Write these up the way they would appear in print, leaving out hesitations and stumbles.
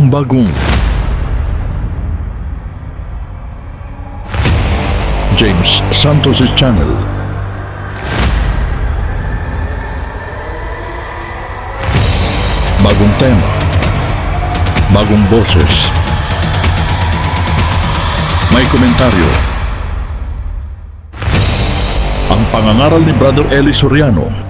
bagong James Santos' Channel. Bagong tema, bagong boses, may komentaryo. Ang pangangaral ni Brother Eli Soriano.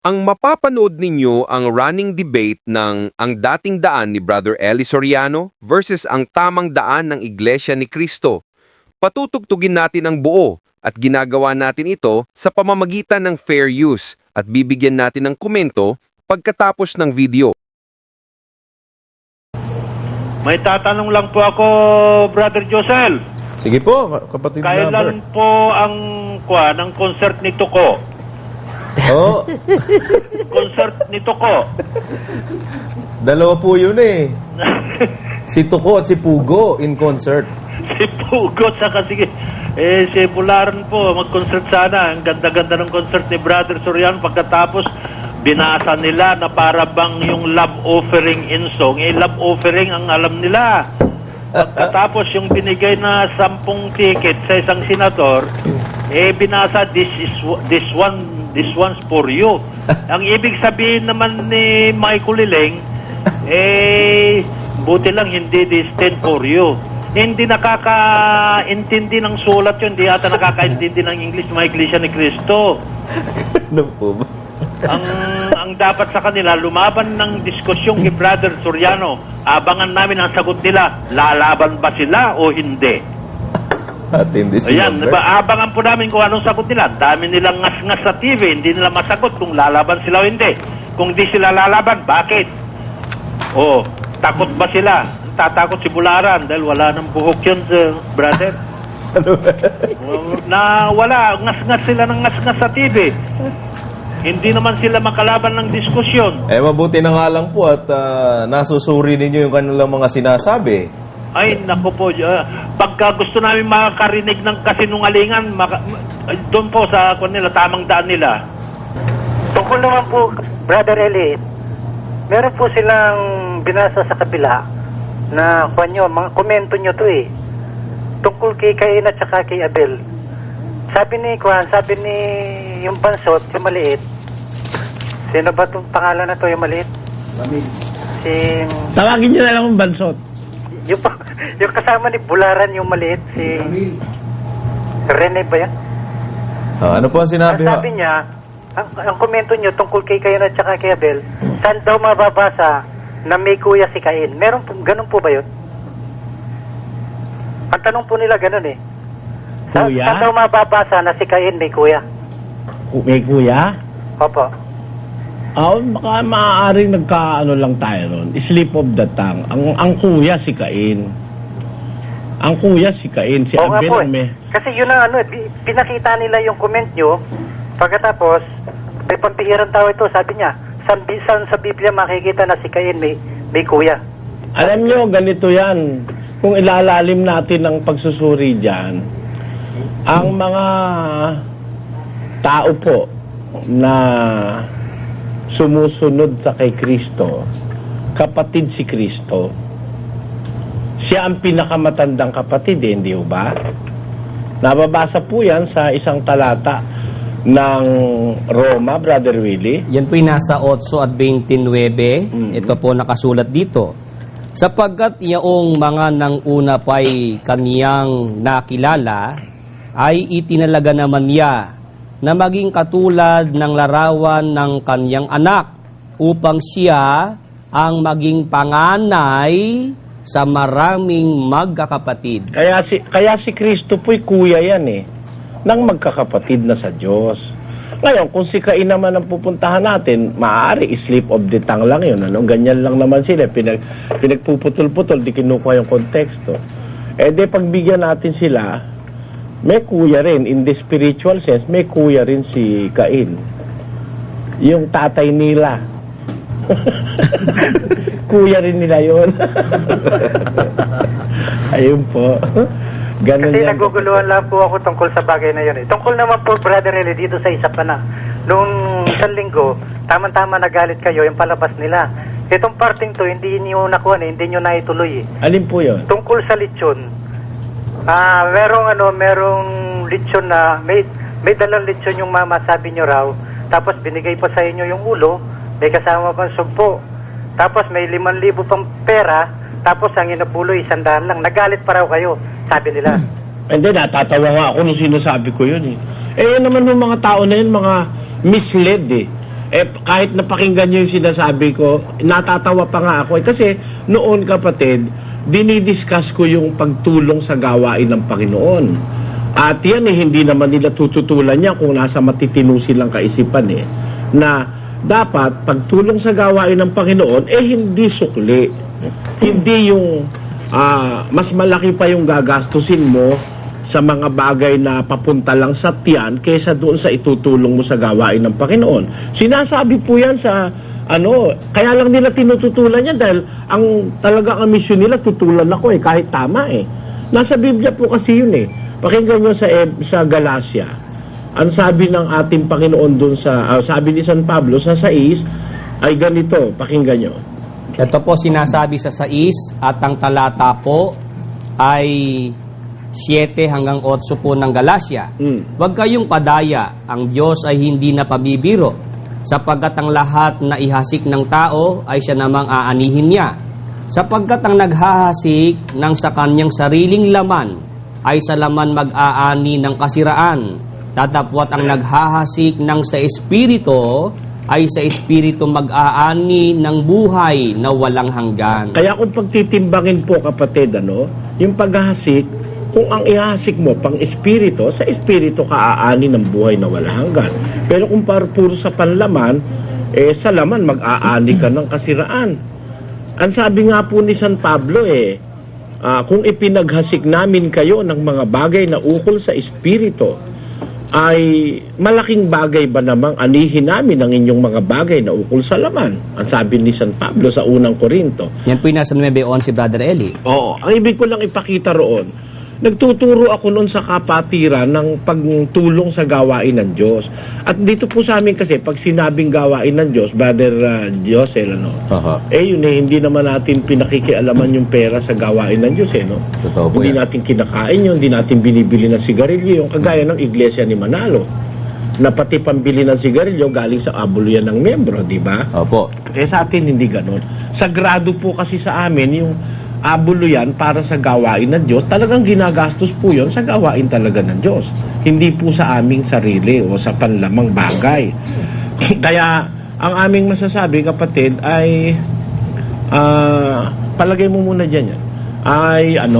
Ang mapapanood ninyo ang running debate ng ang dating daan ni Brother Eli Soriano versus ang tamang daan ng Iglesia ni Cristo. Patutugtugin natin ang buo at ginagawa natin ito sa pamamagitan ng fair use at bibigyan natin ng komento pagkatapos ng video. May tatanong lang po ako, Brother Josel. Sige po, kapatid Kailan Lambert. po ang concert ni Tuko? Oh, Concert ni Tuko. dalawa po yun eh. Si Tuko at si Pugo in concert. Si Pugo saka si Bularan po, mag-concert sana. Ang ganda-ganda ng concert ni Brother Soriano. Pagkatapos, binasa nila na para bang yung love offering in song. Love offering ang alam nila. Pagkatapos yung binigay na 10 ticket sa isang senador, binasa this one's for you. Ang ibig sabihin naman ni Michael Liling, buti lang hindi this 10 for you. Hindi nakakaintindi ng sulat yun, hindi ata nakakaintindi ng English, mga Iglesia ni Cristo. Ano po ba? Ang dapat sa kanila, lumaban ng diskusyong kay Brother Soriano. Abangan namin ang sagot nila. Lalaban ba sila o hindi? At hindi si Ayan, Lambert. diba, abangan po namin kung anong sagot nila. Dami nilang ngas-ngas sa TV, hindi nila masagot kung lalaban sila o hindi. Kung di sila lalaban, bakit? O, takot ba sila? Tatakot si Bularan dahil wala nang buhok yun, brother. Ano ba? Na wala, ngas-ngas sila ng ngas-ngas sa TV. Hindi naman sila makalaban ng diskusyon. Mabuti na nga lang po at nasusuri ninyo yung kanilang mga sinasabi. Ay, naku po. Pagka gusto namin makarinig ng kasinungalingan, doon po sa nila, tamang daan nila. Tungkol naman po, Brother Eli, meron po silang binasa sa kabila na mga komento nyo to eh. Tungkol kay Cain at saka kay Abel. Sabi ni yung bansot, yung maliit. Sino ba itong pangalan na to, yung maliit? Tawagin niyo na lang ang bansot. Yung kasama ni Bularan, yung maliit, si Rene ba yan? Ano po ang sinabi? Ang sabi niya, ang komento nyo tungkol kay Cain at saka kay Abel, saan daw mababasa na may kuya si Cain? Meron po, ganun po ba yun? Ang tanong po nila ganun eh. Kuya? Saan daw mababasa na si Cain may kuya? May kuya? Opo. Baka maaaring nagkaano lang tayo ron. Slip of the tongue. Ang kuya si Cain. Ang kuya si Cain. Si Oo nga Abel po ang may... Kasi yun ang pinakita nila yung comment nyo. Pagkatapos, may pampihirang tao ito, sabi niya, saan sa Biblia makikita na si Cain may kuya? Alam nyo, ganito yan. Kung ilalalim natin ang pagsusuri dyan, ang mga tao po na sumusunod sa kay Kristo, kapatid si Kristo, siya ang pinakamatandang kapatid, hindi ba? Nababasa po yan sa isang talata ng Roma, Brother Willie. Yan po yung nasa 8 at 29. Ito po nakasulat dito. Sapagkat iyong mga nang una pa'y kaniyang nakilala, ay itinalaga naman niya na maging katulad ng larawan ng kaniyang anak upang siya ang maging panganay sa maraming magkakapatid. Kaya si Kristo po'y kuya yan eh, ng magkakapatid na sa Diyos. Ngayon, kung si Cain naman ang pupuntahan natin, maaari slip of the tongue lang yun. Ano? Ganyan lang naman sila. Pinagpuputol-putol, di kinukuha yung konteksto. Eh di pagbigyan natin sila, may kuya rin. In the spiritual sense, may kuya rin si Cain. Yung tatay nila. Kuya rin nila yun. Ayun po. Ganun Kasi yan. naguguluhan lang po ako tungkol sa bagay na yun. Tungkol naman po, Brother Eli, dito sa isa pa na. Noong isang linggo, tama-tama nagalit kayo, yung palabas nila. Itong parting to, hindi niyo nakuha, hindi niyo naituloy. Alin po yun? Tungkol sa lechon. Merong lechon na, may dalang lechon yung mama, sabi niyo raw. Tapos binigay pa sa inyo yung ulo, may kasama pang sumpo. Tapos may 5,000 pang pera, tapos ang inapuloy 100 lang. Nagalit pa raw kayo, sabi nila. Hindi, natatawa nga ako nung sinasabi ko yun eh. Eh, yun naman ng mga tao na yun, mga misled eh. Eh, kahit napakinggan nyo yung sinasabi ko, natatawa pa nga ako eh. Kasi noon, kapatid, dinidiscuss ko yung pagtulong sa gawain ng Panginoon. At yan eh, hindi naman nila tututulan niya kung nasa matitino silang kaisipan eh. Na dapat, pagtulong sa gawain ng Panginoon, eh hindi sukli. Hindi yung mas malaki pa yung gagastusin mo sa mga bagay na papunta lang sa tiyan kaysa doon sa itutulong mo sa gawain ng Panginoon. Sinasabi po yan sa kaya lang nila tinututulan yan dahil talagang ang misyon nila tutulan ako eh, kahit tama eh. Nasa Biblia po kasi yun eh. Pakinggan nyo sa Galacia. Ang sabi ng ating Panginoon doon sabi ni San Pablo sa 6 ay ganito, pakinggan nyo. Ito po sinasabi sa 6 at ang talata po ay 7 hanggang 8 po ng Galacia. Huwag kayong padaya, ang Diyos ay hindi na pabibiro, sapagkat ang lahat na ihasik ng tao ay siya namang aanihin niya. Sapagkat ang naghahasik ng sa kanyang sariling laman ay sa laman mag-aani ng kasiraan. Tatapwat ang naghahasik ng sa Espiritu ay sa Espiritu mag-aani ng buhay na walang hanggan. Kaya kung pagtitimbangin po kapatid, yung paghahasik, kung ang ihasik mo pang Espiritu, sa Espiritu ka aani ng buhay na walang hanggan. Pero kung puro sa panlaman, sa laman mag-aani ka ng kasiraan. Ang sabi nga po ni San Pablo kung ipinaghasik namin kayo ng mga bagay na ukol sa Espiritu, ay malaking bagay ba namang anihin namin ang inyong mga bagay na ukol sa laman? Ang sabi ni San Pablo sa unang Korinto. Yan po yung nasa 9:11 Brother Eli. Oo. Ang ibig ko lang ipakita roon, nagtuturo ako noon sa kapatiran ng pagtulong sa gawain ng Diyos. At dito po sa amin kasi, pag sinabing gawain ng Diyos, Brother Josel, yun hindi naman natin pinakikialaman yung pera sa gawain ng Diyos, Totoo po Hindi yan. natin kinakain yun, hindi natin binibili ng sigarilyo, yung kagaya ng Iglesia ni Manalo. Na pati pambili ng sigarilyo galing sa abuluyan ng membro, di ba? Opo. Kaya sa atin hindi ganon. Sagrado po kasi sa amin yung abuluyan para sa gawain ng Diyos. Talagang ginagastos po yun sa gawain talaga ng Diyos. Hindi po sa aming sarili o sa panlamang bagay. Kaya ang aming masasabi kapatid ay palagay mo muna dyan yan. Ay ang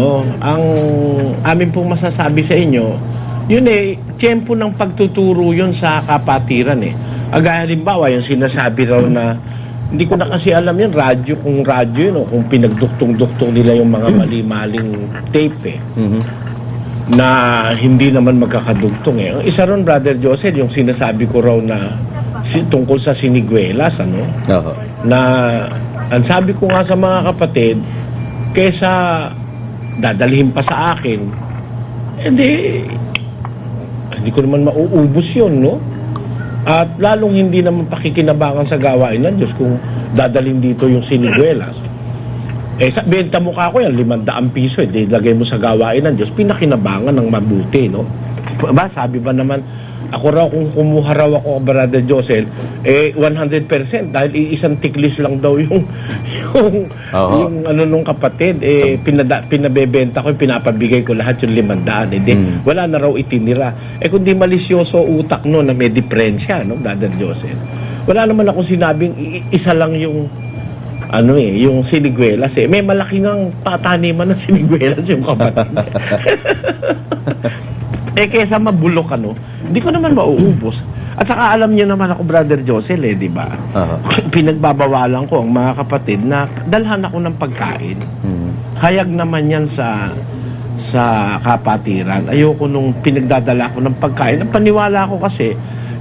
aming pong masasabi sa inyo, yun tiyempo ng pagtuturo yun sa kapatiran Agaya halimbawa yung sinasabi raw na hindi ko na kasi alam yan, kung radyo yun kung pinagduktong-duktong nila yung mga mali-maling tape na hindi naman magkakadugtong Ang isa ron, Brother Joseph, yung sinasabi ko raw na tungkol sa siniguelas, na ang sabi ko nga sa mga kapatid, kesa dadalhin pa sa akin, hindi ko naman mauubos yun, At lalong hindi naman pakikinabangan sa gawain ng Diyos kung dadalhin dito yung siniguelas. Benta mo ka ko yan, 500 piso, lagay mo sa gawain ng Diyos, pinakinabangan ng mabuti, Sabi ba naman, ako raw kung kumuha raw ako, Brother Josel, 100% dahil isang tiklis lang daw yung nung kapatid, pinabebenta ko, pinapabigay ko lahat yung 500, wala na raw itinira. Kundi malisyoso utak no na may diferensya, Brother Josel. Wala naman ako sinabing isa lang yung yung siniguelas May malaki ng pataniman ng siniguelas yung kapatid. Kaysa mabulok hindi ko naman mauubos. At saka alam niyo naman ako, Brother Josel, di ba? Pinagbabawalan ko ang mga kapatid na dalhan ako ng pagkain. Hayag naman yan sa kapatiran. Ayoko nung pinagdadala ko ng pagkain. Ang paniwala ko kasi,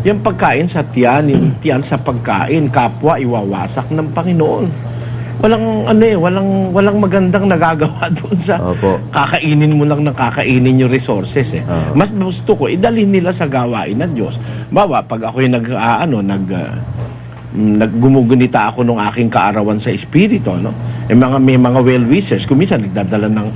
yung pagkain sa tiyan, yung tiyan sa pagkain, kapwa iwawasak ng Panginoon. Walang magandang nagagawa doon sa kakainin mo lang ng kakainin yung resources eh. Mas gusto ko idalhin nila sa gawain ng Diyos. Bawa pag ako'y naggumugunita ako ng aking kaarawan sa espiritu, no? May mga well-wishers, kuminsan nagdadala ng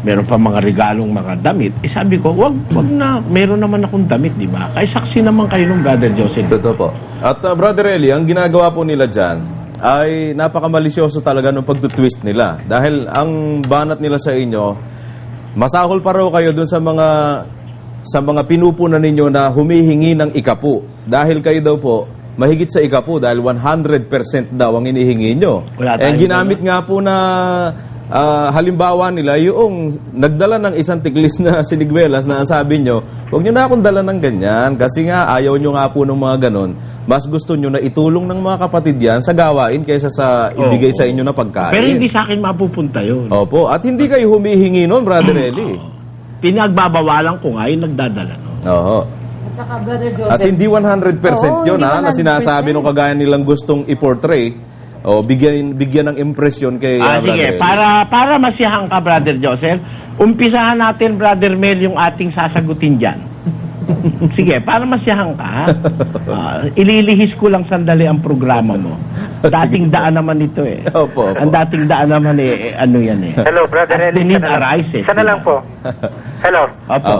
meron pa mga regalong mga damit. Sabi ko, wag na, meron naman akong damit, di ba? Kaya saksi naman kayo ng Brother Joseph. Totoo po. At Brother Eli, ang ginagawa po nila dyan ay napakamalisyoso talaga ng pagtutwist nila. Dahil ang banat nila sa inyo, masahol pa raw kayo dun sa mga pinupunan ninyo na humihingi ng ikapu. Dahil kayo daw po, mahigit sa ikapu dahil 100% daw ang inihingi nyo. Ginamit nga po na halimbawa nila yung nagdala ng isang tiglis na sinigwelas na sabi nyo, huwag nyo na akong dala ng ganyan kasi nga ayaw nyo nga po ng mga ganon. Mas gusto nyo na itulong ng mga kapatid yan sa gawain kaysa sa ibigay sa inyo na pagkain. Pero hindi sa akin mapupunta yun. Opo. At hindi kayo humihingi nun, Brother Eli. Pinagbabawalan ko nga yung nagdadala nun. Oo. At saka, Brother Joseph. At hindi 100% yun, hindi ha, na 100%. sinasabi nung kagaya nilang gustong i-portray o bigyan ng impresyon kay Sige, Brother Eli. para masiyahan ka, Brother Joseph, umpisahan natin, Brother Mel, yung ating sasagutin dyan. Sige, para masiyahan ka, ha? Ililihis ko lang sandali ang programa mo. Dating daan naman ito eh. Opo. Ang dating daan naman eh, ano yan eh. Hello, Brother At Eli. the need arises. Sana lang po. Hello. Opo.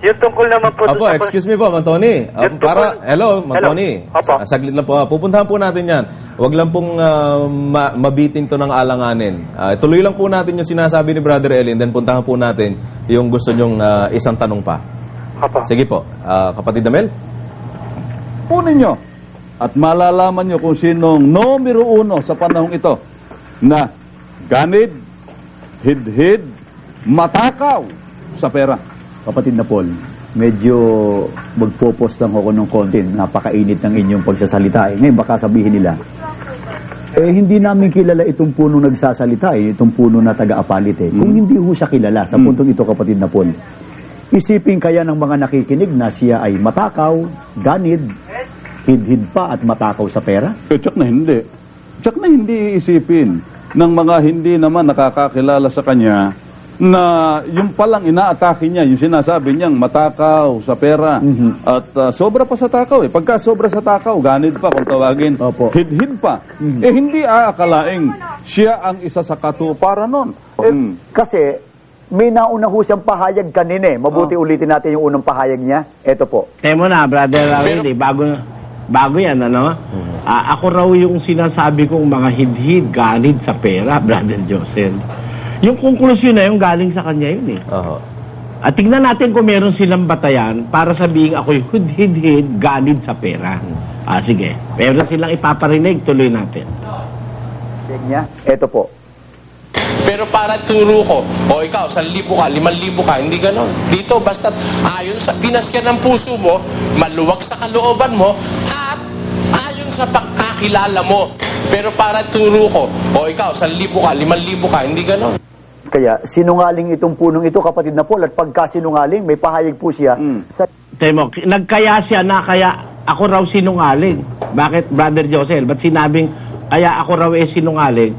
Yung tungkol naman po... Opo, excuse me po, Mang Tony. Hello, Mang Tony. Opo. Saglit lang po. Pupuntahan po natin yan. Huwag lang pong mabitin to ng alanganin. Tuloy lang po natin yung sinasabi ni Brother Eli, and then puntahan po natin yung gusto nyong isang tanong pa. Opo. Sige po. Kapatid Amel? Punin nyo at malalaman nyo kung sinong numero 1 sa panahong ito na ganid, hidhid, matakaw sa pera. Kapatid na Paul, medyo magpo-post lang ako ng content. Napakainit ng inyong pagsasalita. Ngayon baka sabihin nila, hindi namin kilala itong puno nagsasalita, itong puno na taga-apalit. Kung hindi ho siya kilala, sa puntong ito, kapatid na Paul, isipin kaya ng mga nakikinig na siya ay matakaw, ganid, hidhid pa at matakaw sa pera? Tsak na hindi. Tsak na hindi iisipin ng mga hindi naman nakakakilala sa kanya na yung palang inaatake niya, yung sinasabi niyang matakaw sa pera at sobra pa sa takaw eh. Pagka sobra sa takaw, ganid pa kung tawagin, hid-hid pa. Hindi aakalaing siya ang isa sa katuparan nun. Kasi may nauna ho siyang pahayag kanina. Mabuti ulitin natin yung unang pahayag niya. Ito po. Temo na, Brother Eli, bago yan, ano? Ako raw yung sinasabi kong mga hidhid, ganid sa pera, Brother Joseph. Yung konklusyon na yung galing sa kanya yun eh. At tignan natin kung meron silang batayan para sabihin ako'y hid-hid, ganid sa pera. Sige. Meron silang ipaparinig, tuloy natin. Niya. Ito po. Pero para turo ko, ikaw, 1,000 ka, 5,000 ka, hindi ganon. Dito, basta ayon sa pinasyan ng puso mo, maluwag sa kalooban mo, at ayon sa pagkakilala mo. Pero para turo ko, ikaw, 1,000 ka, 5,000 ka, hindi ganon. Kaya sinungaling itong punong ito, kapatid na Paul, at pagka sinungaling, may pahayag po siya. Temo, nagkaya siya na kaya ako raw sinungaling. Bakit, Brother Joseph? Ba't sinabing kaya ako raw sinungaling?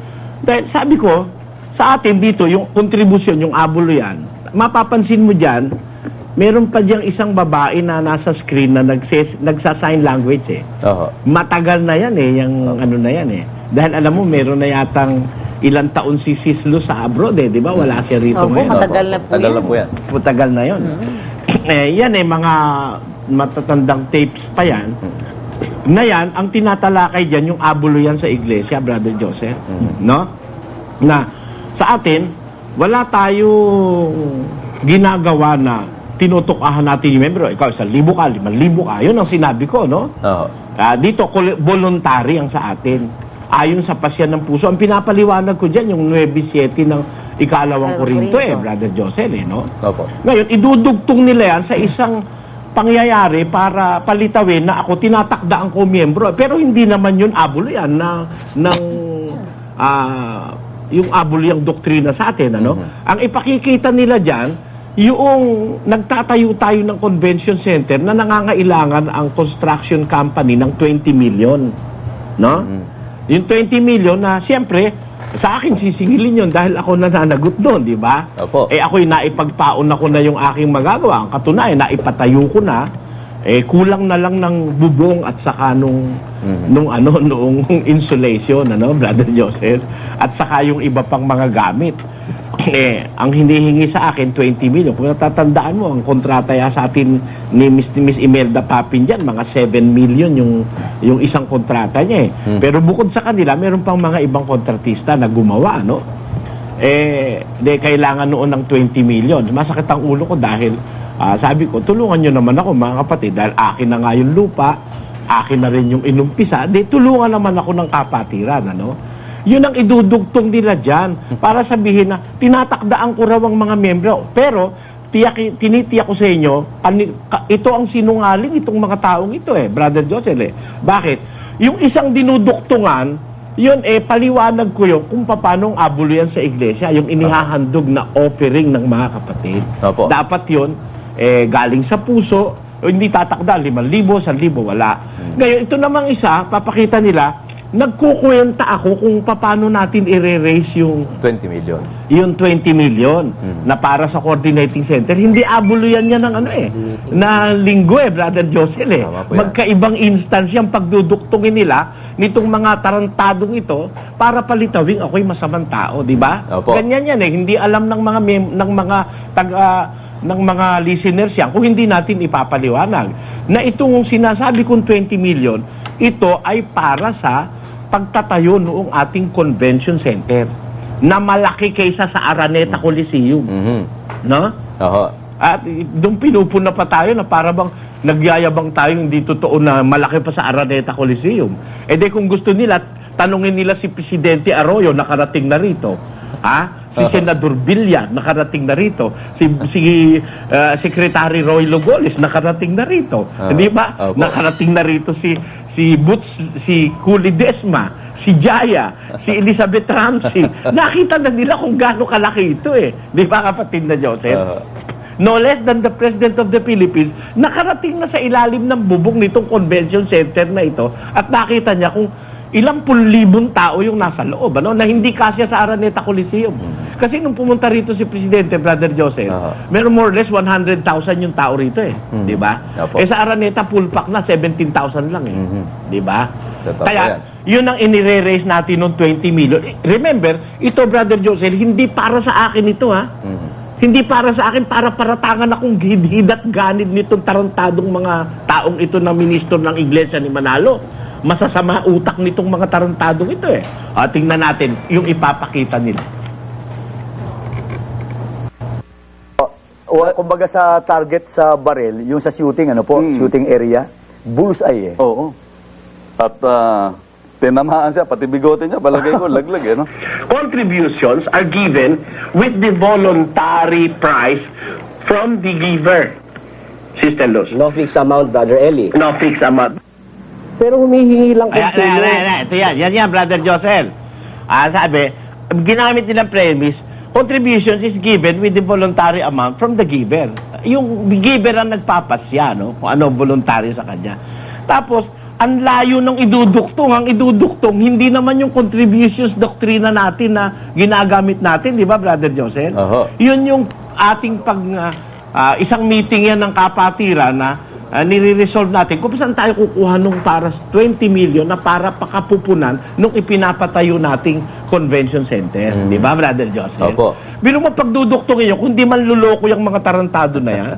Dahil sabi ko, sa atin dito, yung kontribusyon, yung abulo yan, mapapansin mo dyan, meron pa diyang isang babae na nasa screen na nagsa-sign language eh. Matagal na yan eh, yung ano na yan eh. Dahil alam mo, meron na yatang ilang taon si Sislo sa abroad eh, di ba? Wala siya rito ngayon. Matagal na po Tagal na po yan. Matagal na yun. Yan eh, mga matatandang tapes pa yan. Na yan, ang tinatalakay dyan, yung abulo yan sa iglesia, Brother Joseph. No? Na, sa atin, wala tayong ginagawa na tinutukahan natin yung membro. Ikaw, 1,000 ka, 5,000 ka. Yun ang sinabi ko, no? Dito, voluntary ang sa atin. Ayon sa pasyan ng puso. Ang pinapaliwanag ko dyan, yung 9:7 ng ikalawang Korinto eh, Brother Joseph, eh, no? Ngayon, idudugtong nila yan sa isang pangyayari para palitawin na ako tinatakdaan ko miyembro. Pero hindi naman yun abulo yan ng yung abulo yung doktrina sa atin. Ano? Ang ipakikita nila dyan, yung nagtatayo tayo ng convention center na nangangailangan ang construction company ng 20 million. No? Yung 20 million na siyempre, sa akin sisingilin yun dahil ako nananagot doon, di ba? Opo. Ako'y naipagpaon ako na yung aking magagawa. Ang katunayan, naipatayo ko na. Kulang na lang ng bubong at saka noong insulation, Brother Joseph, at saka yung iba pang mga gamit. Ang hinihingi sa akin, 20 million. Kung natatandaan mo, ang kontrata sa atin ni Miss Imelda Papin dyan, mga 7 million yung isang kontrata niya. Pero bukod sa kanila, meron pang mga ibang kontratista na gumawa, kailangan noon ng 20 million. Masakit ang ulo ko dahil sabi ko, tulungan nyo naman ako mga kapatid dahil akin na nga yung lupa, akin na rin yung inumpisa, tulungan naman ako ng kapatiran, Yun ang idudugtong nila dyan para sabihin na tinatakdaan ko raw ang mga miyembro. Pero tinitiyak ko sa inyo, ito ang sinungaling itong mga taong ito Brother Joseph. Bakit? Yung isang dinuduktungan, yun paliwanag ko yun kung paano abulo yan sa iglesia, yung inihahandog na offering ng mga kapatid. Opo. Dapat yun, galing sa puso, hindi tatakda, 5,000, 1,000, wala. Ngayon, ito namang isa, papakita nila, nagkukwenta ako kung paano natin i-raise yung 20 million. yung 20 million na para sa coordinating center. Hindi abulo yan ng na linggo Brother Josel Tama po yan. Magkaibang instance yung pagduduktungin nila nitong mga tarantadong ito para palitawing ako'y masamang tao, di ba? Opo. Ganyan yan hindi alam ng mga listeners yan kung hindi natin ipapaliwanag na itong sinasabi kong 20 million, ito ay para sa pagtatayo noong ating convention center na malaki kaysa sa Araneta Coliseum. No? At doon pinupuna pa tayo na para bang nagyayabang tayo hindi totoo na malaki pa sa Araneta Coliseum. Kung gusto nila, tanungin nila si Presidente Arroyo, nakarating na rito. Si Senador Villar, nakarating na rito. Si Secretary Roy Logoles, nakarating na rito. Di ba? Nakarating na rito si Boots, si Culi Desma, si Jaya, si Elizabeth Ramsey. Nakita na nila kung gaano kalaki ito Di ba kapatid na Joseph? No less than the President of the Philippines, nakarating na sa ilalim ng bubong nitong convention center na ito at nakita niya kung ilang pun-libong tao yung nasa loob, na hindi kasya sa Araneta Coliseum. Kasi nung pumunta rito si Presidente, Brother Joseph, meron more or less 100,000 yung tao rito di ba? Sa Araneta, full pack na, 17,000 lang di ba? Kaya, yun ang inire-raise natin ng 20 million. Remember, ito, Brother Joseph, hindi para sa akin ito, Hindi para sa akin, para paratangan akong hidhidat ganid nitong tarantadong mga taong ito na ministro ng Iglesia ni Manalo. Masasama utak nitong mga tarantadong ito tingnan natin yung ipapakita nila. Kumbaga sa target sa barrel, yung sa shooting, shooting area, bullseye Oo. At tinamaan siya, pati bigote niya, balagay ko, laglag no? Contributions are given with the voluntary price from the giver. Sister Luz. No fixed amount, Brother Eli. No fixed amount. Pero humihingi lang kung Ito yan, Brother Josel. Sabi, ginamit nilang premise, contributions is given with the voluntary amount from the giver. Yung giver ang nagpapasya, kung ano voluntary sa kanya. Tapos, ang layo ng iduduktong. Ang iduduktong, hindi naman yung contributions doktrina natin na ginagamit natin, di ba, Brother Josel? Yun yung ating isang meeting yan ng kapatiran na nire-resolve natin kung saan tayo kukuha nung para 20 million na para pakapupunan nung ipinapatayo nating convention center. Di ba, Brother Joseph? Biro mo pagduduktungin nyo, kung di man luloko yung mga tarantado na yan,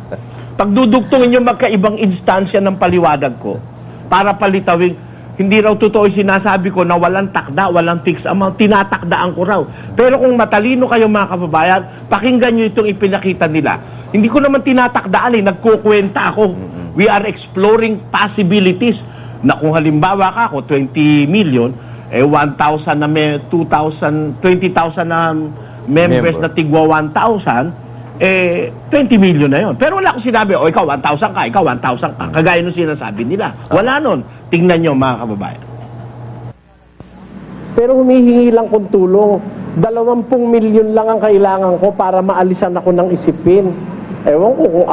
pagduduktungin nyo magkaibang instansya ng paliwanag ko para palitawing hindi raw totoo yung sinasabi ko na walang takda, walang fixed amount, tinatakdaan ko raw. Pero kung matalino kayo mga kababayan, pakinggan nyo itong ipinakita nila. Hindi ko naman tinatakdaan nagkukwenta ako. We are exploring possibilities na kung halimbawa ka ako, 20 million, 1,000 na 2,000, 20,000 na members na tigwa 1,000, 20 million na yon. Pero wala akong sinabi, ikaw 1,000 ka, ikaw 1,000 ka. Kagaya nung sinasabi nila. Wala nun. Tingnan nyo mga kababayan. Pero humihingi lang kong tulong. 20 milyon lang ang kailangan ko para maalisan ako ng isipin. Ewan ko kung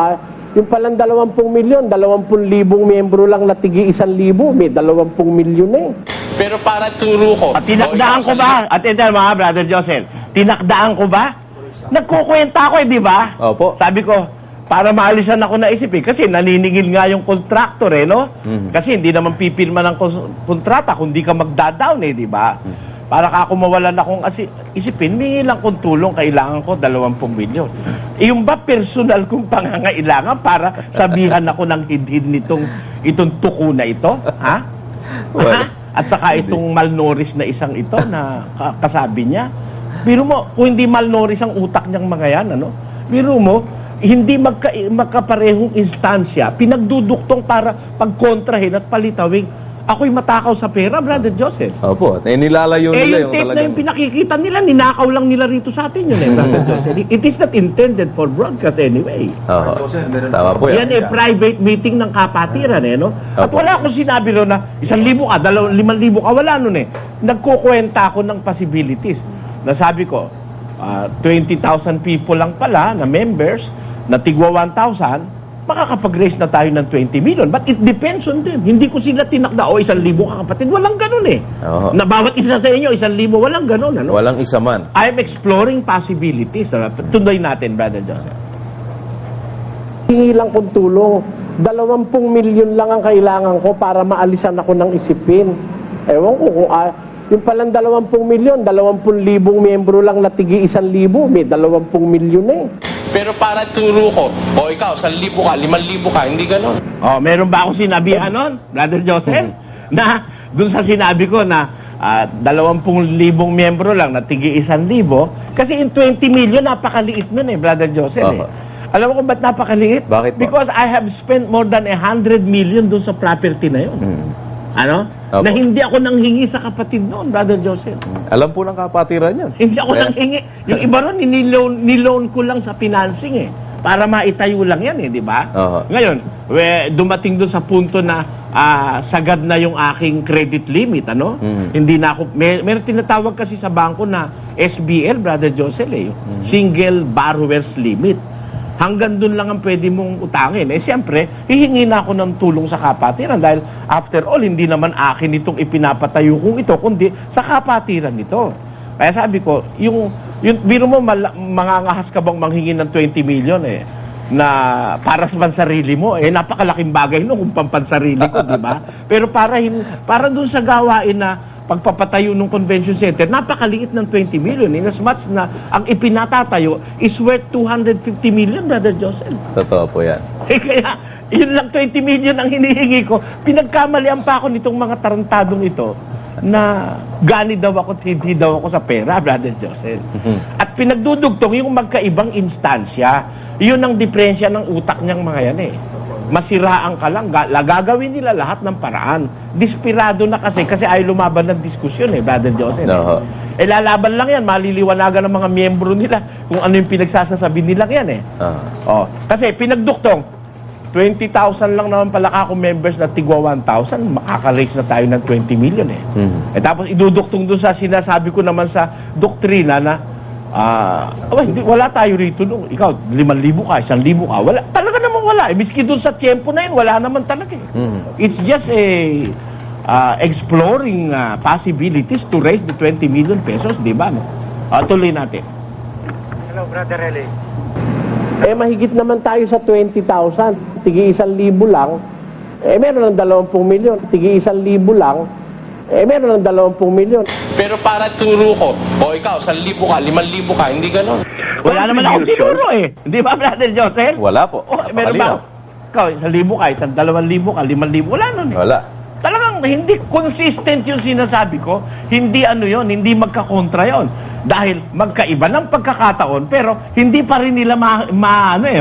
yung palang 20 milyon, 20,000 miyembro lang na tigi 1,000, may 20 milyon eh. Pero para turo ko... Tinakdaan ko ba? At ito mga Brother Joseph, tinakdaan ko ba? Nagkukwenta ako di ba? Opo. Sabi ko, para maalisan ako na isipin, kasi naniningil nga yung contractor no? Kasi hindi naman pipirma ng kontrata kung di ka magda-down di ba? Para ka mawalan akong isipin, mingi lang kong tulong, kailangan ko 20 milyon. Yung ba personal kong pangangailangan para sabihan ako ng hidhid itong tuko na ito? Ha? Well, At saka itong malnourished na isang ito na kasabi niya. Biro mo, kung hindi malnourished ang utak niyang mga yan, biro mo, hindi magkaparehong instansya, pinagduduktong para pagkontrahin at palitawing, ako'y matakaw sa pera, Brother Joseph. Opo. Nilalayo nila yung tape na yung pinakikita nila, ninakaw lang nila rito sa atin yun Brother Joseph. It is not intended for broadcast anyway. Oo. Tama po yan. Yan private meeting ng kapatiran no? At wala akong sinabi ron na 1,000 ka, 5,000 ka, wala nun Nagkukwenta ako ng possibilities. Nasabi ko, 20,000 people lang pala na members, na tigwa 1,000, makakapag-raise na tayo ng 20 million. But it depends on them. Hindi ko sila tinakda, 1,000 ka kapatid. Walang ganun Na bawat isa sa inyo, 1,000, walang ganun. Walang isa man. I'm exploring possibilities. Tuloy natin, Brother Joseph. Hingi lang kong tulong. 20 milyon lang ang kailangan ko para maalisan ako ng isipin. Ewan ko kung yung palang 20 milyon, 20,000 miyembro lang na tigi 1,000, may 20 milyon Pero para turo ko, ikaw, 1,000 ka, 5,000 ka, hindi ganon. Meron ba akong sinabihan nun, Brother Joseph? Na, dun sa sinabi ko na 20,000 miyembro lang na tigi 1,000, kasi in 20 million, napakaliit nun Brother Joseph Alam mo kung ba't napakaliit? Bakit po? Because I have spent more than 100 million dun sa property na yun. Opo. Na hindi ako nanghingi sa kapatid noon, Brother Joseph. Alam po ng kapatiran yun. Hindi ako nanghingi. Yung iba ron, niloan ko lang sa financing para maitayo lang yan di ba? Ngayon, dumating doon sa punto na sagad na yung aking credit limit, Hindi na ako, may tinatawag kasi sa bangko na SBL, Brother Joseph, Single Borrower's Limit. Hanggang doon lang ang pwede mong utangin. Siyempre, hihingi na ako ng tulong sa kapatiran dahil after all, hindi naman akin itong ipinapatayo kong ito, kundi sa kapatiran nito. Kaya sabi ko, yung biro mo, mangangahas ka bang manghingi ng 20 million na para sa pansarili mo, napakalaking bagay kung pampansarili ko, di ba? Pero para doon sa gawain na pagpapatayo ng convention center, napakaliit ng 20 million. In as much na ang ipinatatayo is worth 250 million, Brother Joseph. Totoo po yan. Kaya, yun lang 20 million ang hinihingi ko. Pinagkamalian pa ako nitong mga tarantadong ito na gani daw ako, hindi daw ako sa pera, Brother Joseph. At pinagdudugtong yung magkaibang instansya. Yun ang diferensya ng utak niyang mga yan masiraan ka lang, gagawin nila lahat ng paraan. Dispirado na kasi ay lumaban ng diskusyon Brother Joseph. Lalaban lang yan, maliliwanagan ng mga miyembro nila kung ano yung pinagsasasabi nila yan kasi pinagduktong 20,000 lang naman pala ako members na tigwa 1,000, makaka-raise na tayo ng 20 million tapos iduduktong doon sa sinasabi ko naman sa doktrina na wala tayo rito nung ikaw 5,000 ka, 1,000 ka, wala talaga naman wala miski doon sa tiempo na yun wala naman talaga it's just exploring possibilities to raise the 20 million pesos, di ba tuloy natin. Hello, Brother Eli. Mahigit naman tayo sa 20,000, tigi 1,000 lang meron ng 20 milyon, tigi 1,000 lang meron ng 20 milyon. Pero para turo ko, ikaw, 1,000 ka, 5,000 ka, hindi ganon. Wala naman ako tinuro Di ba, Brother Joseph? Wala po. Meron ba? Ikaw, 1,000 ka, 2,000 ka, 5,000, wala nun Wala. Talagang hindi consistent yung sinasabi ko. Hindi hindi magkakontra yon. Dahil magkaiba ng pagkakataon, pero hindi pa rin nila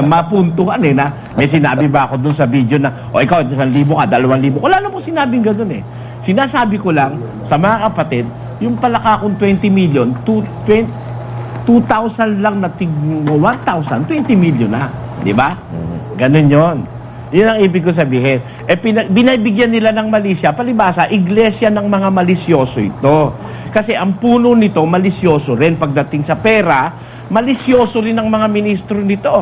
mapuntuhan na may sinabi ba ako dun sa video na, ikaw, 1,000 ka, 2,000. Wala na po sinabing gano'n Sinasabi ko lang sa mga kapatid, yung palaka kong 20 million, 2,000 lang na tig 1,000, 20 million na. Di ba? Ganun yon. Yun ang ibig ko sabihin. Binibigyan nila ng mali siya, palibasa, iglesia ng mga malisyoso ito. Kasi ang puno nito, malisyoso rin pagdating sa pera, malisyoso rin ang mga ministro nito.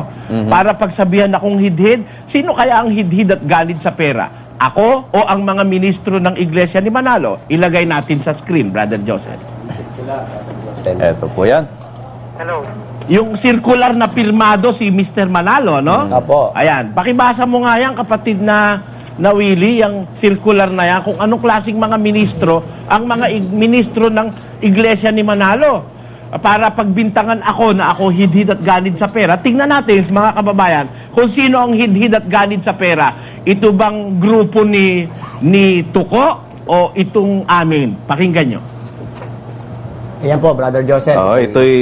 Para pagsabihan akong hidhid, sino kaya ang hidhid at galit sa pera? Ako o ang mga ministro ng iglesia ni Manalo? Ilagay natin sa screen, Brother Joseph. Eto po yan. Hello. Yung circular na pirmado si Mr. Manalo, no? Apo. Ayan, pakibasa mo nga yan, kapatid na Willie, yung circular na yan, kung anong klaseng mga ministro, ang mga ministro ng iglesia ni Manalo. Para pagbintangan ako na ako hidhid at ganid sa pera, tingnan natin, mga kababayan, kung sino ang hidhid at ganid sa pera. Ito bang grupo ni Tuko o itong amin? Pakinggan nyo. Ayan po, Brother Joseph. Ito'y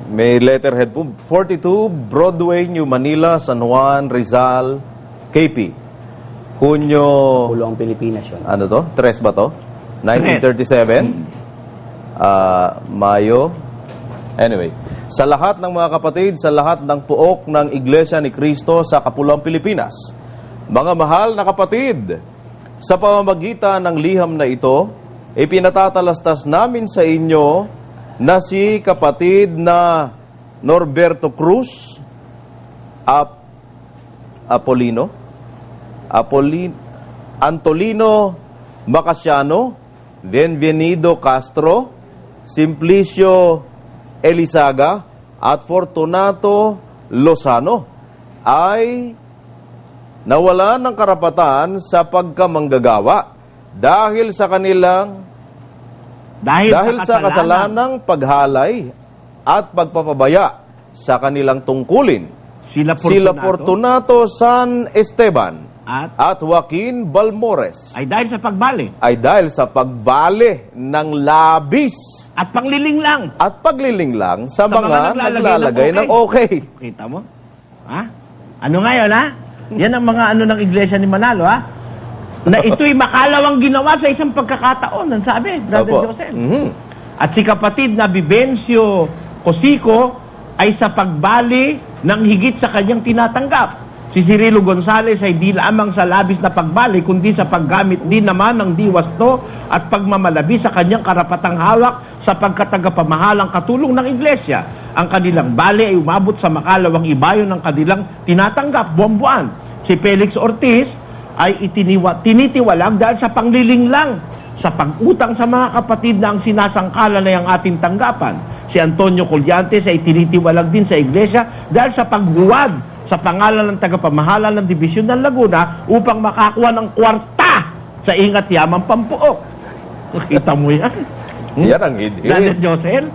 may letterhead po. 42 Broadway, New Manila, San Juan, Rizal, KP. Hunyo... Pulong Pilipinas yun. Ano to? 3 ba to? 1937. Mayo. Anyway, sa lahat ng mga kapatid, sa lahat ng puok ng Iglesia ni Cristo sa Kapulong Pilipinas, mga mahal na kapatid, sa pamamagitan ng liham na ito, ipinatatalastas namin sa inyo na si kapatid na Norberto Cruz Antolino Macasiano, Bienvenido Castro, Simplicio Elizaga at Fortunato Lozano ay nawalan ng karapatan sa pagkamanggagawa dahil sa kanilang sa kasalanang paghalay at pagpapabaya sa kanilang tungkulin. Sila Fortunato San Esteban at Joaquin Balmores ay dahil sa pagbali ng labis at pagliling lang sa mga naglalagay ng okay. Kita mo? Ha? Ano ngayon, ha? Yan ang mga ano ng iglesia ni Manalo, ha? Na ito'y makalawang ginawa sa isang pagkakataon, ang sabi, Brother Joseph. At si kapatid na Vivencio Cosico ay sa pagbali ng higit sa kanyang tinatanggap. Si Cirilo Gonzales ay di lamang sa labis na pagbali, kundi sa paggamit din naman ng diwasto at pagmamalabi sa kanyang karapatang hawak sa pagkatagapamahalang katulong ng iglesia. Ang kanilang bali ay umabot sa makalawang ibayon ng kanilang tinatanggap buwan-buwan. Si Felix Ortiz ay tinitiwalag dahil sa pangliling lang sa pag-utang sa mga kapatid na ang sinasangkala na yung ating tanggapan. Si Antonio Colliantes ay tinitiwalag din sa iglesia dahil sa paghuwad sa pangalan ng tagapamahala ng Dibisyon ng Laguna upang makakuha ng kwarta sa ingat yamang pampuok. Nakita mo yan? Yan ang hidhid. Brother Joseph?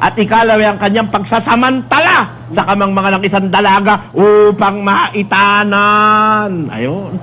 At ikalaw ang kanyang pagsasamantala sa kamang mga ng isang dalaga upang maitanan. Ayun.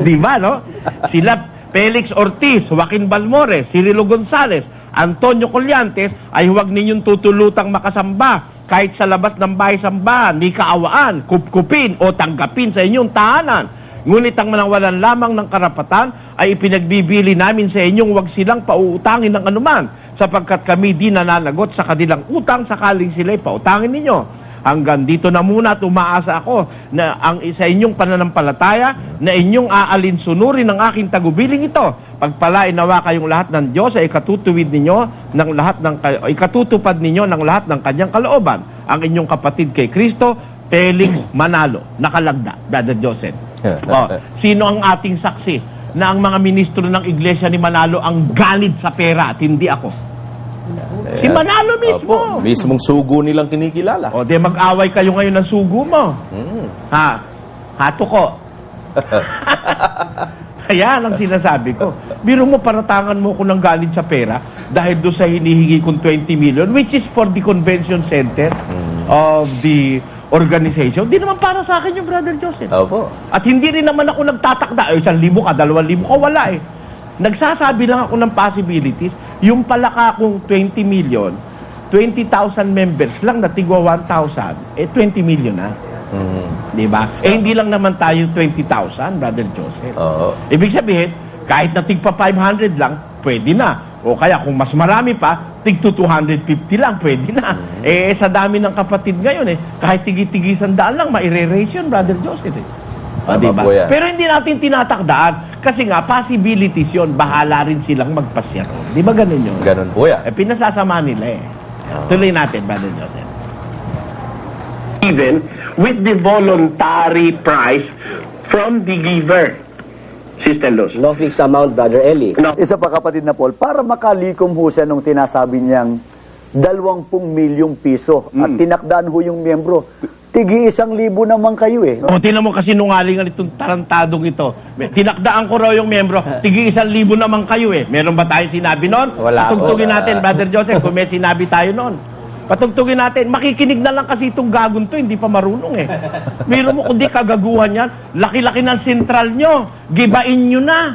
Di ba, no? Sila Felix Ortiz, Joaquin Balmores, Cirilo Gonzales, Antonio Colliantes ay huwag ninyong tutulutang makasamba kahit sa labas ng bahay-sambahan, ni kaawaan, kupkupin o tanggapin sa inyong tahanan. Ngunit ang manawalan lamang ng karapatan ay ipinagbibili namin sa inyong huwag silang pauutangin ng anuman sapagkat kami di nananagot sa kanilang utang sakaling sila'y pautangin ninyo. Hanggang dito na muna at umaasa ako na ang sa inyong pananampalataya na inyong aalinsunurin ng aking tagubiling ito. Pagpalain nawa kayong lahat ng Diyos ay ikatutupad ninyo ng lahat ng kanyang kalooban. Ang inyong kapatid kay Kristo, Felix Manalo, nakalagda, Brother Joseph. Sino ang ating saksi na ang mga ministro ng iglesia ni Manalo ang ganid sa pera at hindi ako? Si Manalo mismo. Opo, mismong sugo nilang kinikilala. O, di mag-away kayo ngayon ng sugo mo. Ha? Hato ko. Kaya ang sinasabi ko. Biro mo, paratangan mo ko ng galit sa pera dahil doon sa hinihingi kong 20 million, which is for the convention center of the organization. Di naman para sa akin yung Brother Joseph. Opo. At hindi rin naman ako nagtatakda. 1,000 ka, 2,000 ka, wala eh. Nagsasabi lang ako ng possibilities. Yung pala ka kung 20 million, 20,000 members lang na tigwa 1,000, 20 million na. Diba? Hindi lang naman tayo 20,000, Brother Joseph. Ibig sabihin, kahit na tigpa 500 lang, pwede na. O kaya kung mas marami pa, tig 250 lang, pwede na. Sa dami ng kapatid ngayon kahit tigi-tigisan daan lang, maire-raise yun, Brother Joseph Tama diba? po yan. Pero hindi natin tinatakdaan kasi nga, possibilities yun, bahala rin silang magpasya ron. Di ba ganun yun? Ganun po yan. Pinasasama nila Tuloy natin, Brother Joseph. Even with the voluntary price from the giver. Sister Luz. No fixed amount, Brother Eli. Isa pa kapatid na Paul, para makalikom ho siya nung tinasabi niyang 20 milyong piso at tinakdaan ho yung miyembro. Tigi 1,000 naman kayo O, tinan mo kasi nungalingan itong tarantadong ito. Tinakdaan ko raw yung membro, tigi 1,000 naman kayo Meron ba tayo sinabi nun? Wala. Patugtugin natin, Brother Joseph, kung may sinabi tayo nun. Patugtugin natin. Makikinig na lang kasi itong gagon to, hindi pa marunong Biro mo, kundi kagaguhan yan. Laki-laki ng sentral nyo. Gibain nyo na.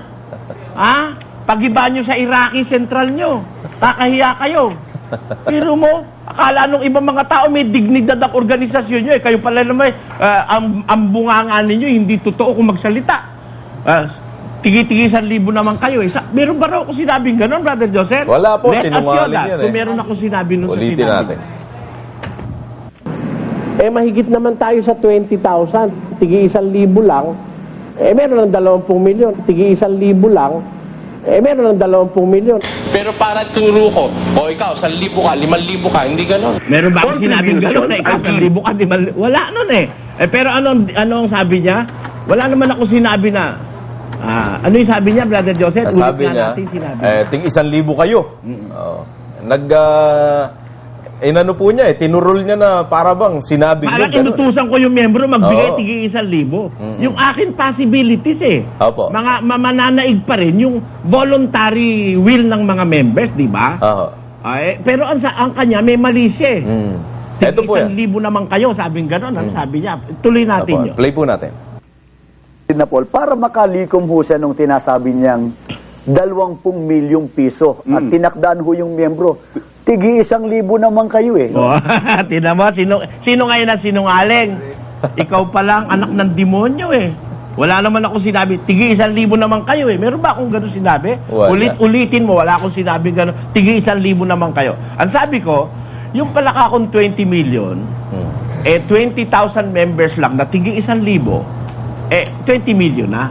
Pagiba nyo sa Iraqi sentral nyo. Kakahiya kayo. Pero mo, akala nung ibang mga tao may dignidad ang organisasyon nyo Kayo pala naman, ang bungangan ninyo, hindi totoo kung magsalita. Tigi-tigi 1,000 naman kayo Meron ba raw ako sinabing gano'n, Brother Joseph? Wala po, Let us sinungaling hear that. yan Kung meron ako sinabi nun sa Ulitin sinabi. natin. Mahigit naman tayo sa 20,000. Tigi 1,000 lang. Meron ng 20 milyon. Tigi 1,000 lang. Meron ng 20 milyon. Pero para turo ko, o ikaw, 1,000 ka, 5,000 ka, hindi ganon. Meron ba akong sinabing gano'n na ikaw 1,000 ka, 5,000? Wala nun pero anong sabi niya? Wala naman ako sinabi na, ano yung sabi niya, Brother Joseph? Sabi Ulit niya, natin sinabi. ting 1,000 kayo. Inano po niya tinurol niya na para bang sinabi niya. Parang inutusan ko yung membro magbigay Oo. tigi 1,000. Yung akin possibilities Opo. Mga mananaig pa rin yung voluntary will ng mga members, di ba? Oo. Pero ang kanya may mali siya Ito po yan. 1,000 naman kayo, sabing gano'n. Ang sabi niya, tuloy natin Opo, yun. play po natin. na Paul, para makalikom ho siya nung tinasabi niyang 20 milyong piso at tinakdaan ho yung miyembro. Tigi 1,000 naman kayo Tingnan mo, sino ngayon ang sinungaling? Ikaw pa lang, anak ng demonyo Wala naman ako sinabi, tigi 1,000 naman kayo Meron ba akong gano'n sinabi? Wala. Ulitin mo, wala akong sinabi gano'n, tigi 1,000 naman kayo. Ang sabi ko, yung palaka akong 20 million, 20,000 members lang na tigi 1,000, 20 million na.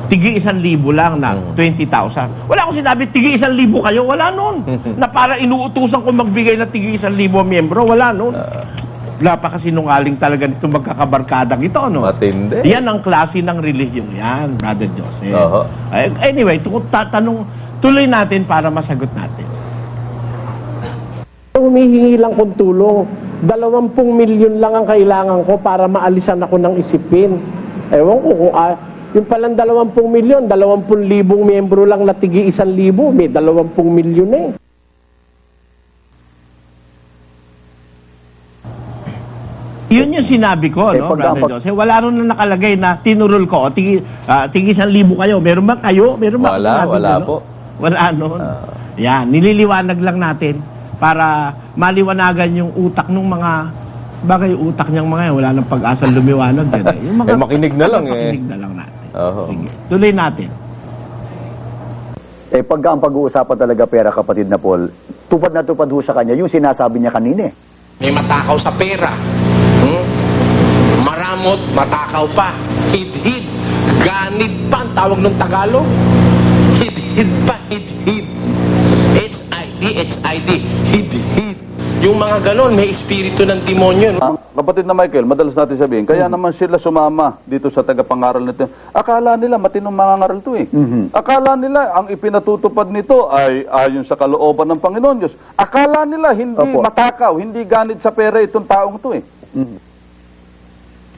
Tigi 1,000 lang na 20,000. Wala akong sinabi, tigi 1,000 kayo. Wala nun. Na para inuutusan ko magbigay na tigi 1,000 miyembro. Wala nun. Napakasinungaling talaga nito magkakabarkadang ito, no? Matindi. Yan ang klase ng relihiyon yan, Brother Joseph. Oho. Anyway, tuloy natin para masagot natin. Humihingi lang kong tulong. 20 milyon lang ang kailangan ko para maalisan ako ng isipin. Ewan ko kung yung palang 20 milyon, 20,000 miyembro lang na tigi 1,000, may 20 milyon Yun yung sinabi ko, no, Brother Jose? Wala rin na nakalagay na tinurol ko, tigi 1,000 kayo. Meron ba kayo? Meron ba? Wala po. Wala nun. Yan, nililiwanag lang natin para maliwanagan yung utak ng mga bagay utak niyang mga yan, wala nang pag-asa lumiwanag yan Yung mga, makinig na lang makinig na lang natin. Oho. Sige, tuloy natin. Pagka ang pag-uusapan talaga pera kapatid na Paul, tupad na tupad ho sa kanya yung sinasabi niya kanina May matakaw sa pera. Maramot, matakaw pa. Hid-hid. Ganid pa ang tawag ng Tagalog. Hid-hid pa, hid-hid. HID. Hid-hid. Yung mga ganon, may espiritu ng demonyo. Kapatid na Michael, madalas natin sabihin, kaya naman sila sumama dito sa tagapangaral nito. Akala nila matinong mangangaral to Akala nila ang ipinatutupad nito ay ayon sa kalooban ng Panginoon Diyos. Akala nila hindi matakaw, hindi ganid sa pera itong taong to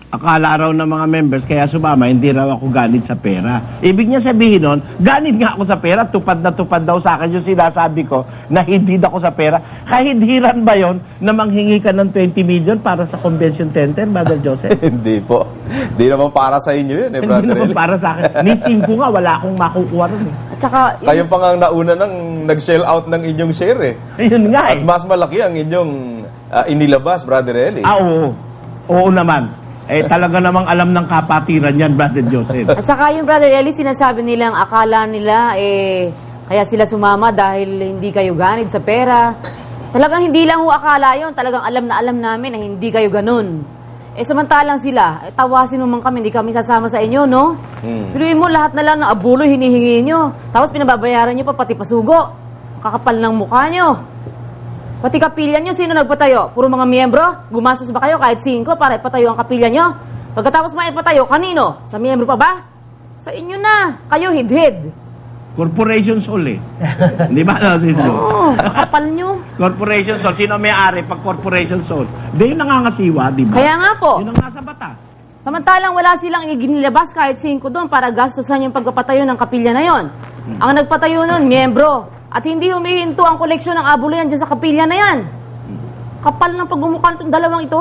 Akala raw ng mga members, kaya sumama, hindi raw ako ganid sa pera. Ibig niya sabihin nun, ganid nga ako sa pera, tupad na tupad daw sa akin yung sinasabi ko, na hidhid ako sa pera. Kahidhiran ba yon na manghingi ka ng 20 million para sa convention center, Brother Joseph? Hindi po. Hindi naman para sa inyo yun Hindi Brother naman Eli. para sa akin. Meeting ko nga, wala akong makukuha rin At saka, Kayo pa nga ang nauna nang nag-shell out ng inyong share Ayun nga At mas malaki ang inyong inilabas, Brother Eli. Oo. Oo naman. Talaga namang alam ng kapatiran yan, Brother Joseph. at saka yung Brother Eli, sinasabi nilang akala nila Kaya sila sumama dahil hindi kayo ganid sa pera. Talagang hindi lang ho akala yun. Talagang alam na alam namin na hindi kayo ganun. Eh samantalang sila, tawasin mo man kami, hindi kami sasama sa inyo, no? Piluin mo lahat na lang ng abulo hinihingi nyo. Tapos pinababayaran nyo pa pati pasugo. Kakapal ng mukha nyo. Pati kapilya nyo, sino nagpatayo? Puro mga miyembro? Gumastos ba kayo kahit 5 para ipatayo ang kapilya nyo? Pagkatapos maipatayo, kanino? Sa miyembro pa ba? Sa inyo na. Kayo hidhid. Corporation Soul eh. Di ba? Oo, kakapal nyo. Corporation Soul. Sino may-ari pag Corporation Soul? Di yung nangangasiwa, di ba? Kaya nga po. Yun ang nasa batas. Samantalang wala silang iginilabas kahit 5 doon para gastusan yung pagpapatayo ng kapilya na yon. Ang nagpatayo nun, miyembro. At hindi humihinto ang koleksyon ng abulo yan dyan sa kapilya na yan. Kapal ng pagmumukha nitong dalawang ito.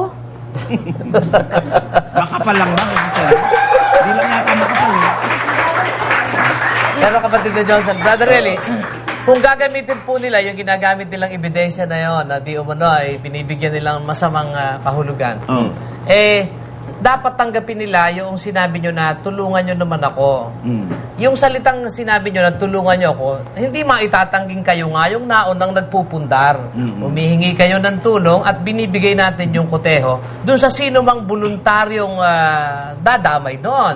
Makapal lang ba? Hindi lang yata makapal eh. Pero kapatid na Johnson, Brother Eli, kung gagamitin po nila yung ginagamit nilang ebidensya na yon, na di umano ay binibigyan nilang masamang kahulugan, dapat tanggapin nila yung sinabi nyo na tulungan nyo naman ako. Yung salitang sinabi nyo na tulungan nyo ako, hindi maitatangking kayo nga yung naunang nagpupundar. Humihingi kayo ng tulong at binibigay natin yung koteho dun sa sino mang voluntaryong dadamay doon.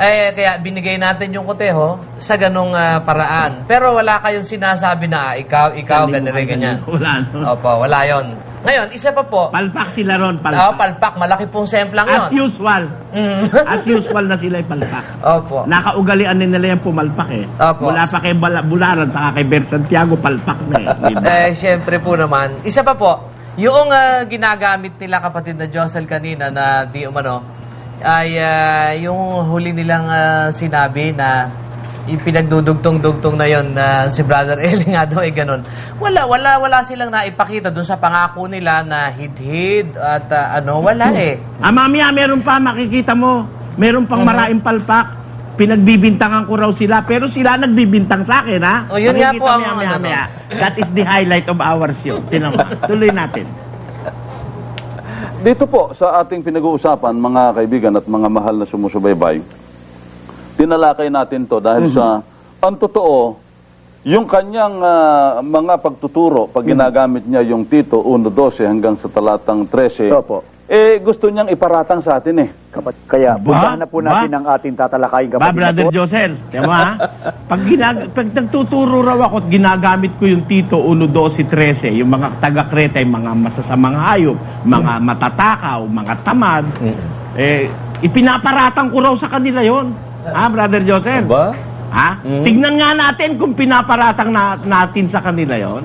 Kaya binigay natin yung koteho sa ganong paraan. Pero wala kayong sinasabi na ikaw, ganyan. Wala. Opo, wala yon. Ngayon, isa pa po. Palpak sila ron, palpak. Palpak. Malaki pong semplang yun. As usual. As usual na sila palpak. Opo. Nakaugalian din nila yung pumalpak eh. Opo. Mula pa kay Bularan, saka kay Bert Santiago, palpak na eh. Diba? Syempre po naman. Isa pa po, yung ginagamit nila kapatid na Josel kanina na di umano, ay yung huli nilang sinabi na pinagdudugtong-dugtong na yon na si Brother Eli nga daw ay ganun. Wala silang naipakita dun sa pangako nila na hid-hid at wala eh. Mamaya meron pa, makikita mo. Meron pang maraing palpak. Pinagbibintangan ko raw sila, pero sila nagbibintang sa akin, ha? O yun nga po ang mamaya. That is the highlight of our show. Tuloy natin. Dito po sa ating pinag-uusapan, mga kaibigan at mga mahal na sumusubaybay, tinalakay natin to dahil sa, ang totoo, yung kanyang mga pagtuturo, pag ginagamit niya yung Tito 1:12 hanggang sa talatang 13, gusto niyang iparatang sa atin eh. Kaya, puntahan na po natin ang ating tatalakayin, kapatid. Brother Josel, tama ha? Pag nagtuturo raw ako at ginagamit ko yung Tito 1:12-13, yung mga taga-Kreta, yung mga masasamang hayop, mga matatakaw, mga tamad, ipinaparatang ko raw sa kanila yon. Brother Joseph? Ba? Tignan nga natin kung pinaparatang natin sa kanila yon.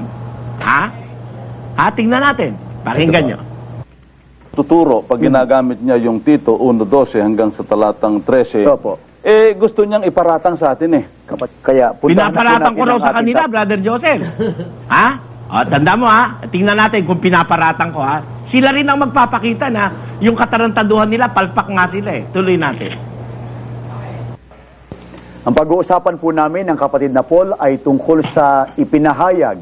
Tignan natin. Pakinggan nyo. Tuturo, pag ginagamit niya yung Tito 1:12 hanggang sa talatang 13, gusto niyang iparatang sa atin eh. Kaya, pinaparatang ko raw sa kanila, Brother Joseph. Tanda mo tingnan natin kung pinaparatang ko Sila rin ang magpapakita na yung katarantaduhan nila, palpak nga sila eh. Tuloy natin. Ang pag-uusapan po namin ng kapatid na Paul ay tungkol sa ipinahayag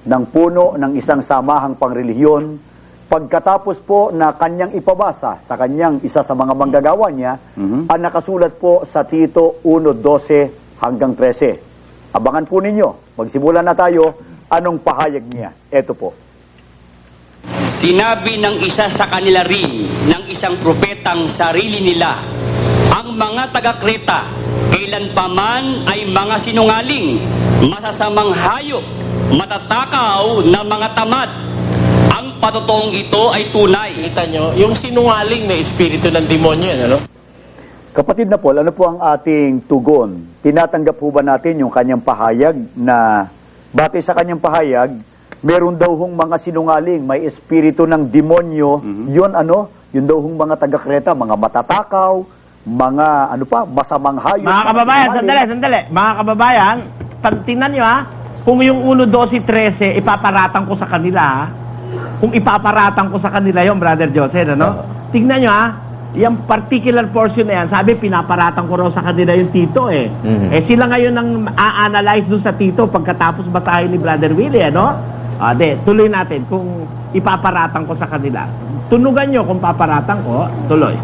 ng puno ng isang samahang pangrelihiyon pagkatapos po na kanyang ipabasa sa kanyang isa sa mga manggagawa niya ang nakasulat po sa Tito 1:12 hanggang 13. Abangan po ninyo. Magsimulan na tayo. Anong pahayag niya? Ito po. Sinabi ng isa sa kanila rin ng isang propetang sarili nila, ang mga taga-Kreta kailanpaman ay mga sinungaling, masasamang hayop, matatakaw na mga tamad. Ang patotoong ito ay tunay. Kita nyo, yung sinungaling na espiritu ng demonyo yan, ano? Kapatid na Paul, ano po ang ating tugon? Tinatanggap po ba natin yung kanyang pahayag na batay sa kanyang pahayag, meron daw hong mga sinungaling, may espiritu ng demonyo, yun daw hong mga taga-Kreta, mga matatakaw, mga masamang hayop. Mga kababayan, sandali. Mga kababayan, tingnan nyo kung yung 1:12-13 ipaparatang ko sa kanila kung ipaparatang ko sa kanila yung Brother Joseph, tingnan nyo yung particular portion na yan, sabi pinaparatang ko raw sa kanila yung Tito sila ngayon ang a-analyze dun sa Tito pagkatapos basahin ni Brother Willie, tuloy natin kung ipaparatang ko sa kanila. Tunugan nyo kung paparatang ko, tuloy.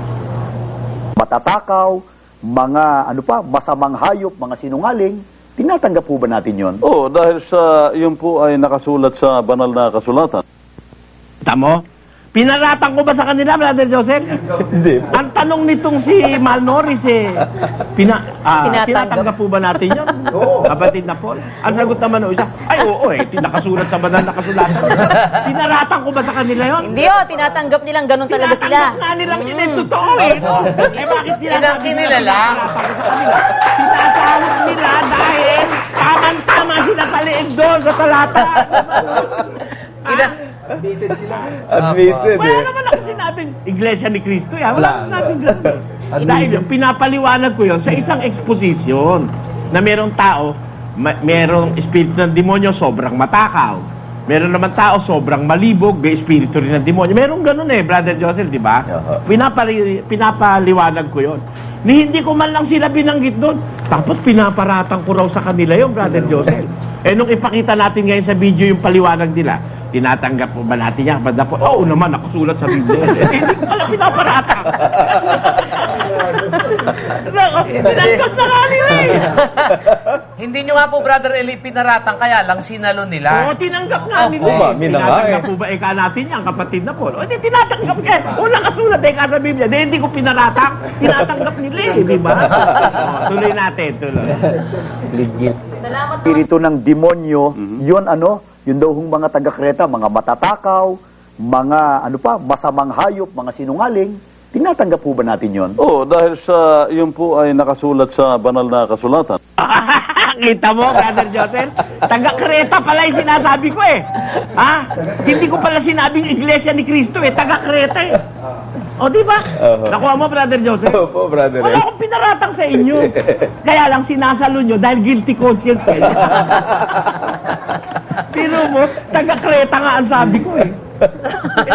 Matatakaw, mga masamang hayop, mga sinungaling, Tinatanggap po ba natin yon? Oo, dahil sa yun po ay nakasulat sa banal na kasulatan. Tamo? Pinaratan ko ba sa kanila, Brother Joseph? Hindi. Ang tanong nitong si Mal Norris tinatanggap po ba natin yun? Kapatid na Paul? Ang sagot naman o isa, ay oo tinakasulat sa banal na kasulatan. Pinaratan ko ba sa kanila yun? Hindi tinatanggap nilang ganun talaga sila. Tinatanggap nga nilang yun, totoo bakit Inangkin nila lang. Tinatanggap nila dahil tamang-tama sila sa leeg doon sa talata. Admitted Wala naman ako sinabing Iglesia ni Cristo. Wala naman sinabing dahil pinapaliwanag ko yun sa isang exposition na merong tao, merong espiritu ng demonyo sobrang matakaw. Meron naman tao sobrang malibog, may espiritu rin ng demonyo. Merong ganun Brother Joseph, di ba? Pinapaliwanag ko yun. Hindi ko man lang sila binanggit doon. Tapos pinaparatang ko raw sa kanila yung Brother Joseph. Nung ipakita natin ngayon sa video yung paliwanag nila, tinatanggap po ba natin yan? Oo naman, nakasulat sa Biblia. Hindi ko pala pinaparatang. Tinanggap na nga nila Hindi nyo nga po, Brother Eli, pinaratang, kaya lang sinalo nila. Oo, tinanggap nga nila. Tinatanggap po ba eka natin yan, kapatid na po? Hindi, tinatanggap ka. Unang kasulat eka sa Biblia. Hindi ko pinaratang. Tinatanggap nila di ba? Tuloy natin, tuloy. Legit. Espiritu ng demonyo, yun yun daw hong mga taga-Kreta, mga matatakaw, mga masamang hayop, mga sinungaling. Tinatanggap po ba natin yon? Oo, dahil sa yun po ay nakasulat sa banal na kasulatan. Kita mo, Brother Joseph? Taga-Kreta pala yung sinasabi ko Hindi ko pala sinabing Iglesia ni Cristo Taga-Kreta O, di ba? Nakuha mo, Brother Joseph? Opo, Brother. Wala akong pinaratang sa inyo. Kaya lang sinasalo nyo dahil guilty conscience Pero mo, taga-Kreta nga ang sabi ko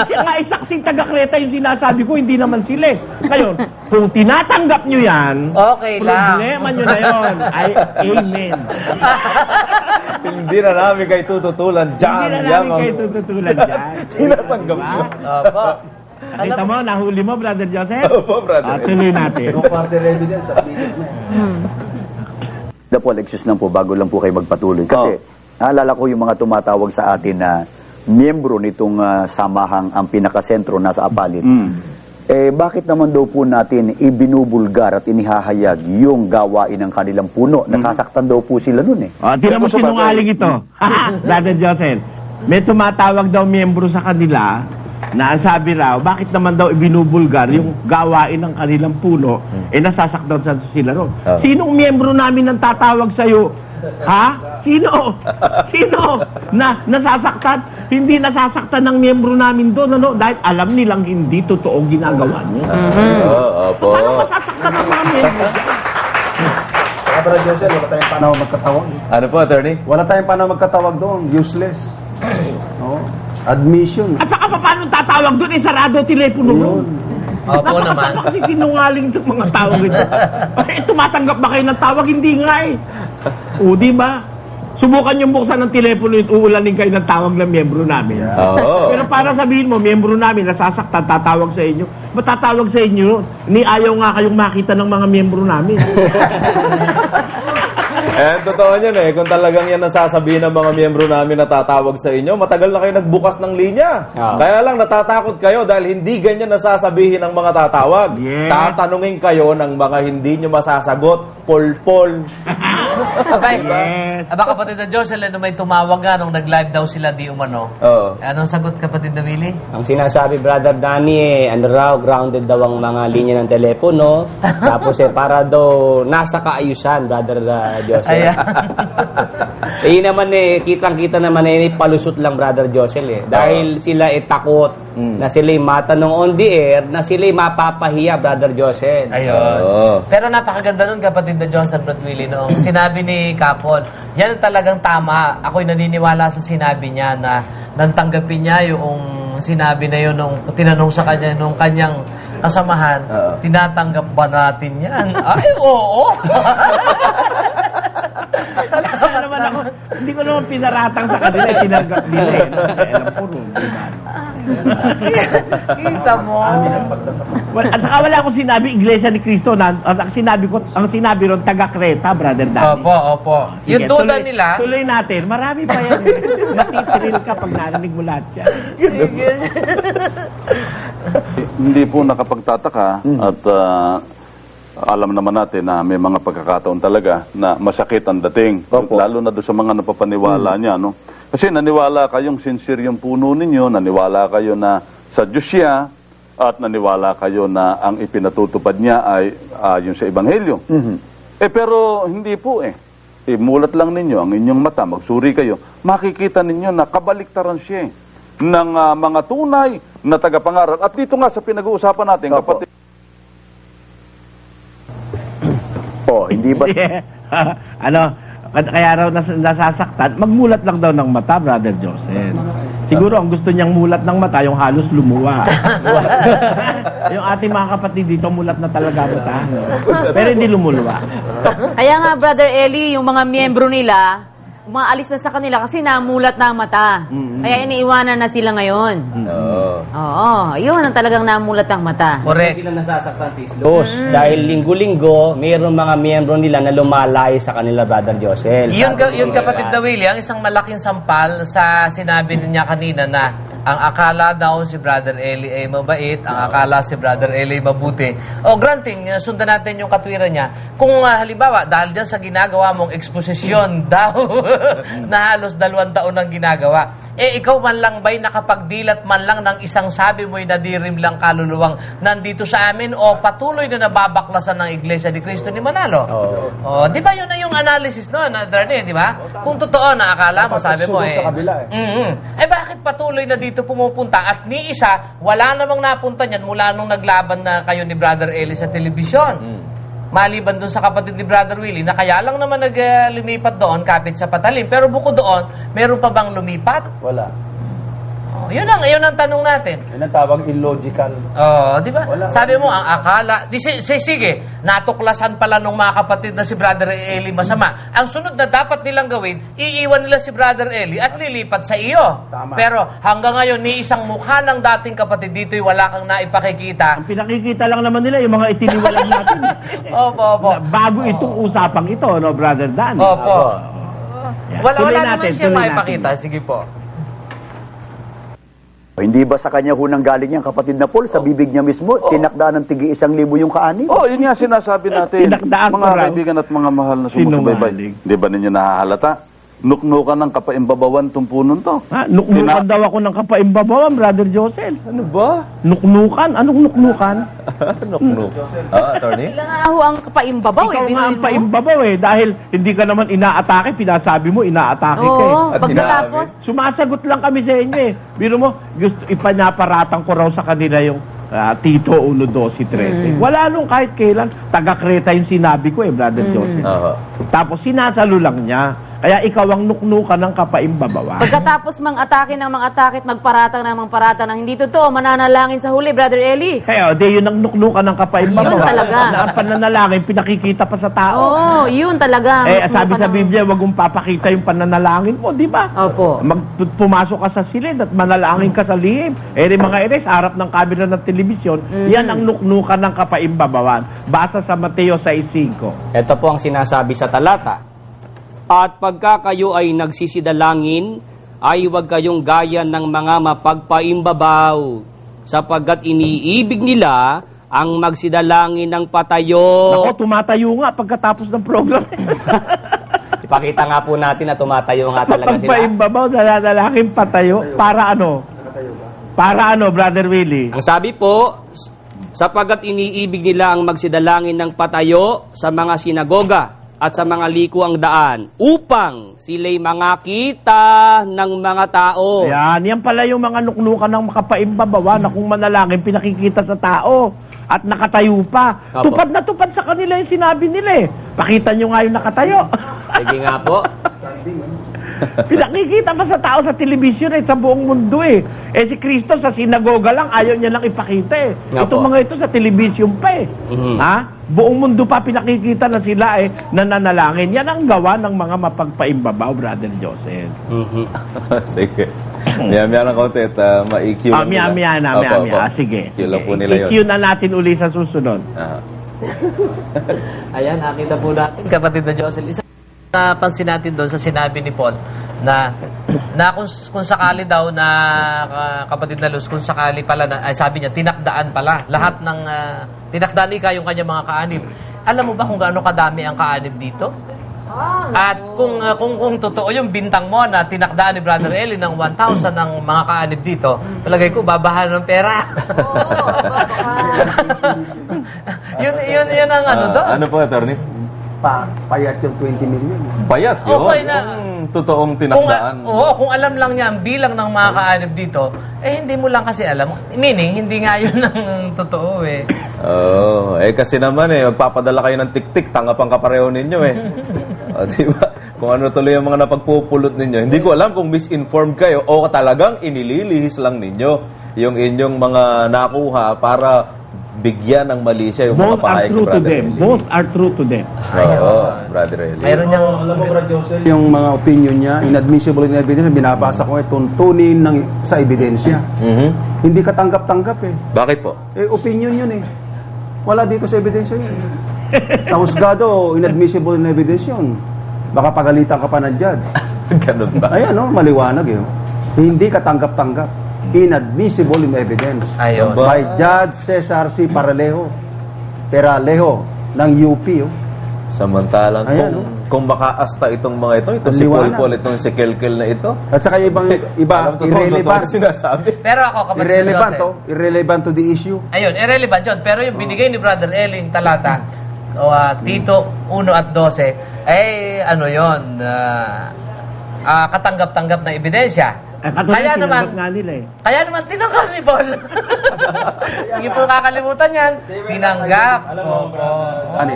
siya nga isaksing taga-Kreta yung sinasabi ko, hindi naman sila Ngayon, kung tinatanggap nyo yan, okay lang. Problema nyo na yun. Ay, amen. Hindi na namin kayo tututulan dyan. Hindi na namin kayo tututulan dyan. Tinatanggap nyo. Opo. Kita mo, nahuli mo, Brother Joseph? Opo, Brother. Tuloy natin. Paul, excuse lang po, bago lang po kayo magpatuloy. Kasi, naalala ko yung mga tumatawag sa atin na miyembro nitong samahang ang pinakasentro nasa Apalit. Bakit naman daw po natin ibinubulgar at inihahayag yung gawain ng kanilang puno? Nasasaktan daw po sila nun Tinan mo sinungaling ito. Brother Joseph, may tumatawag daw miyembro sa kanila na sabi raw, bakit naman daw ibinubulgar yung gawain ng kanilang puno, nasasaktan sila ron. Sinong miyembro namin ang tatawag sa'yo? Sino? Na nasasaktan? Hindi nasasaktan ng miyembro namin doon, dahil alam nilang hindi totoo ginagawa niyo. Opo. Paano masasaktan ng mga miyembro? Brother Joseph, wala tayong panahon magkatawag. Ano po, attorney? Wala tayong panahon magkatawag doon. Useless. Admission. At saka paano tatawag doon? Sarado telepono doon. Opo naman. Kasi sinungaling itong mga tawag ito. Tumatanggap ba kayo ng tawag? Hindi nga O, di ba? Subukan yung buksan ng telepono at uulanin kayo ng tawag ng miyembro namin. Pero para sabihin mo, miyembro namin, nasasaktan, tatawag sa inyo. Matatawag sa inyo, ayaw nga kayong makita ng mga miyembro namin. Totoo yan kung talagang yan ang sasabihin ng mga miyembro namin na tatawag sa inyo, matagal na kayo nagbukas ng linya. Kaya lang natatakot kayo dahil hindi ganyan nasasabihin ng mga tatawag. Tatanungin kayo ng mga hindi nyo masasagot, pol-pol. Aba, kapatid na Josel, may tumawag nga nung nag-live daw sila di umano. Anong sagot, kapatid na Willie? Ang sinasabi, Brother Danny, grounded daw ang mga linya ng telepono. Tapos para daw nasa kaayusan, Brother Josel. Ayan. Yun naman kitang-kita naman palusot lang, Brother Josel Dahil sila takot na sila matanong on the air, na sila mapapahiya, Brother Josel. Ayun. Pero napakaganda nun, kapatid na Joseph Brad Willie, noong sinabi ni Kapol, yan talagang tama. Ako'y naniniwala sa sinabi niya na nang tanggapin niya yung sinabi na yun nung tinanong sa kanya nung kanyang kasamahan, tinatanggap ba natin yan? Ay, oo! naman ako, hindi ko naman pinaratang sa kanila, tinanggap nila Alam ko nun, diba? Kita mo. At saka wala akong sinabi Iglesia ni Cristo. Ang sinabi ron, taga-Creta, Brother Danny. Opo. Yung Sige, duda nila, Tuloy natin. Marami pa yan. Natitiril ka pag narinig mo lahat yan. Hindi po nakapagtataka at alam naman natin na may mga pagkakataon talaga na masakit ang dating. Lalo na doon sa mga napapaniwala niya. No? Kasi naniwala kayong sincere yung puno ninyo, naniwala kayo na sa Diyos siya, at naniwala kayo na ang ipinatutupad niya ay yung sa Ebanghelyo. Pero hindi po mulat lang ninyo ang inyong mata, magsuri kayo, makikita ninyo na kabaliktaran siya ng mga tunay na tagapangaral. At dito nga sa pinag-uusapan natin, kapatid, hindi ba? Kaya raw nasasaktan, magmulat lang daw ng mata, Brother Joseph. Siguro ang gusto niyang mulat ng mata, yung halos lumuwa. Yung ating mga kapatid dito, mulat na talaga mata. Pero hindi lumuluwa. Kaya nga, Brother Eli, yung mga miyembro nila, umaalis na sa kanila kasi namulat na ang mata. Kaya iniiwanan na sila ngayon. Oo, yun ang talagang namulat ang mata. correct. Sila nasasaktan si Islos. Dahil linggo-linggo, mayroong mga miyembro nila na lumalay sa kanila, Brother Josel. Yung kapatid na Willie, ang isang malaking sampal sa sinabi niya kanina na ang akala daw si Brother Eli ay mabait, ang akala si Brother Eli ay mabuti. O granting, sundan natin yung katwiran niya. Kung halimbawa, dahil dyan sa ginagawa mong eksposisyon daw, na halos 2 taon ang ginagawa, ikaw man lang ba'y nakapagdilat man lang ng isang sabi mo'y nadirim lang kaluluwang nandito sa amin o patuloy na nababaklasan ng Iglesia ni Cristo ni Manalo? Di ba yun na yung analysis noon, di ba? Kung totoo na akala mo, sabi mo bakit patuloy na dito pumupunta at ni isa, wala namang napunta niyan mula nung naglaban na kayo ni Brother Eli sa telebisyon. Maliban doon sa kapatid ni Brother Willie na kaya lang naman lumipat doon kapit sa Patalim. Pero bukod doon, meron pa bang lumipat? Wala. Yun ang tanong natin. Yun ang tawag illogical. Di ba? Sabi mo, ang akala, sige, natuklasan pala nung mga kapatid na si Brother Eli masama. Ang sunod na dapat nilang gawin, iiwan nila si Brother Eli at lilipat sa iyo. Tama. Pero hanggang ngayon, ni isang mukha ng dating kapatid dito'y wala kang naipakikita. Ang pinakikita lang naman nila yung mga itiniwalag natin. Opo. Bago itong usapang ito, no, Brother Dan? Opo. Wala Tuloy naman natin, siya tuloy maipakita. Sige po. Hindi ba sa kanya hunang galing yan, kapatid na Paul? Sa bibig niya mismo, tinakda ng tigi 1,000 yung kaani? yun nga sinasabi natin. Tinakdaan ko Mga raw. kaibigan at mga mahal na sumusubaybay. Sinungaling. Di ba ninyo nahahalata? Nuknukan ng kapaimbabawan tong punon to. Nuknukan daw ako ng kapaimbabawan, Brother Josel. Ano ba? Nuknukan? Anong nuknukan? Attorney? Sila nga ho ang paimbabaw Ikaw nga ang binuhin mo. paimbabaw dahil hindi ka naman inaatake, pinasabi mo inaatake ka Oo, pagkatapos, Sumasagot lang kami sa inyo Biro mo, gusto ipanaparatang ko raw sa kanila yung Tito 1, 12, 13. Wala nung kahit kailan, taga-Creta yung sinabi ko Brother Joseph. Tapos sinasalo lang niya. Kaya ikaw ang nuknukan ng kapaimbabawan. pagkatapos mang-atake ng mga-atake at magparatang ng mga paratang ng hindi totoo, mananalangin sa huli, Brother Eli. Kaya yun ang nuknukan ng kapaimbabawan. Yun talaga. Na ang pananalangin, pinakikita pa sa tao. Oo, yun talaga. Sabi sa Biblia, wag mong papakita yung pananalangin mo, di ba? Opo. Pumasok ka sa silid at manalangin ka sa lihim. Mga eres, harap ng kamera ng telebisyon, yan ang nuknukan ng kapaimbabawan. Basa sa Mateo 6:5. Ito po ang sinasabi sa talata. At pagka kayo ay nagsisidalangin, ay huwag kayong gaya ng mga mapagpaimbabaw, sapagkat iniibig nila ang magsidalangin ng patayo. Ako, tumatayo nga pagkatapos ng program. Ipakita nga po natin na tumatayo nga talaga sila. Pagpaimbabaw, dalalangin patayo. Para ano? Para ano, Brother Willie? Ang sabi po, sapagkat iniibig nila ang magsidalangin ng patayo sa mga sinagoga at sa mga liko ang daan, upang sila'y mangakita ng mga tao. Yan pala yung mga nuknukan ng makapaimbabawa na kung manalangin, pinakikita sa tao. At nakatayo pa. Apo. Tupad na tupad sa kanila yung sinabi nila Pakita nyo nga yung nakatayo. Sige nga po. Pinakikita pa sa tao sa television sa buong mundo si Kristo sa sinagoga lang, ayaw niya lang ipakita Nga Itong po. mga ito sa television pa Ha? Buong mundo pa pinakikita na sila nananalangin. Yan ang gawa ng mga mapagpaimbabaw, Brother Joseph. Sige. Maya-maya ng konti at ma-EQ lang nila. Maya. Sige. EQ lang po nila yun. EQ na natin uli sa susunod. Ayan, nakita po natin, kapatid na Josel. Isa napansin natin doon sa sinabi ni Paul na kung sakali daw na kapatid na Luz, kung sakali pala na, sabi niya, tinakdaan pala. Lahat ng tinakdaan ni yung kanyang mga kaanib. Alam mo ba kung gaano kadami ang kaanib dito? At kung totoo yung bintang mo na tinakdaan ni Brother Eli ng 1,000 ng mga kaanib dito, palagay ko, babahan ng pera. yun ang ano doon. Ano po, attorney? Payat yung 20 million. Payat yun. Okay na. Totoong tinakdaan. Kung alam lang niya ang bilang ng mga kaanib dito, hindi mo lang kasi alam. Meaning, hindi nga yun ang totoo Kasi naman magpapadala kayo ng tik-tik, tanggap ang kapareho ninyo diba? Kung ano tuloy ang mga napagpupulot ninyo. Hindi ko alam kung misinformed kayo o talagang inililihis lang ninyo yung inyong mga nakuha para bigyan ng mali siya yung mga pahayag ni Brother Eli. Both are true to them. Brother Eli. Mayroon niyang... Alam mo, Brother Joseph, yung mga opinion niya, inadmissible in evidence, binabasa ko tuntunin sa ebidensya. Hindi ka tanggap-tanggap Bakit po? Opinion yun Wala dito sa ebidensya yun. Sa husgado, inadmissible in evidence yun. Baka pagalitan ka pa ng judge. Ganun ba? Ayan, maliwanag Hindi ka tanggap-tanggap. Inadmissible in evidence. Ayun. By Judge Cesar C. Peralejo ng UP. Samantalang kung makaasta itong mga ito si Paul, itong si Kelkel na ito. At saka ibang iba, irrelevant. Sinasabi. Pero ako, kapatid Irrelevant, Joseph, irrelevant to the issue. Ayun, irrelevant yun. Pero yung binigay ni Brother Eli, talata, Tito 1 at 12, ano yun, katanggap-tanggap na ebidensya. Kaya naman, kaya naman tinanggap ni Paul. Hindi po kakalimutan yan. Tinanggap.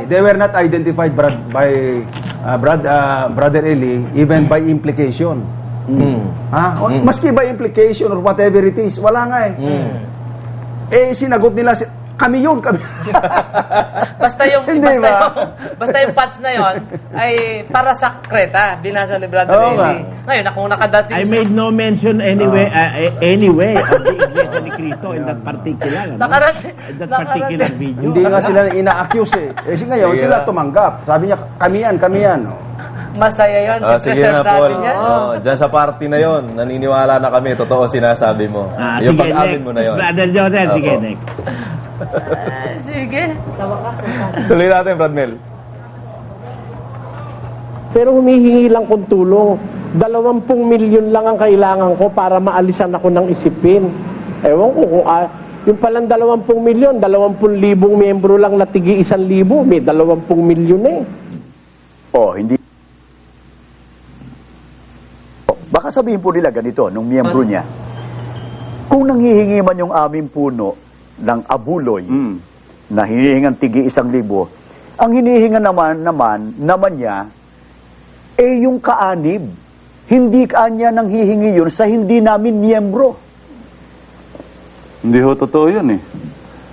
They were not identified by Brother Eli even by implication. Maski by implication or whatever it is, wala nga sinagot nila kami yun, kami. Basta yung patch na yon ay para sa Kreta, binasa ni Brother Eli. Ngayon, kung nakadating I made no mention anyway of the Iglesia ni Cristo in that particular particular video. Hindi nga sila ina-accuse ngayon sila tumanggap. Sabi niya, kami yan. Masaya yun. Sige na, Paul. Diyan sa party na yon, naniniwala na kami. Totoo sinasabi mo. Yung pag-amin mo na yon. Brother Joseph, sige, next. Sige. Sa wakas. Tuloy natin, Brad Mel. Pero humihingi lang kong tulong. 20 milyon lang ang kailangan ko para maalisan ako ng isipin. Ewan ko kung yung palang 20 milyon, 20,000 miyembro lang na tigi 1,000, may 20 milyon hindi. Baka sabihin po nila ganito, nung miyembro niya, kung nanghihingi man yung aming puno ng abuloy na hinihingan tigi 1,000, ang hinihingan naman niya, yung kaanib. Hindi kanya nang hihingi yun sa hindi namin miyembro. Hindi ho totoo yun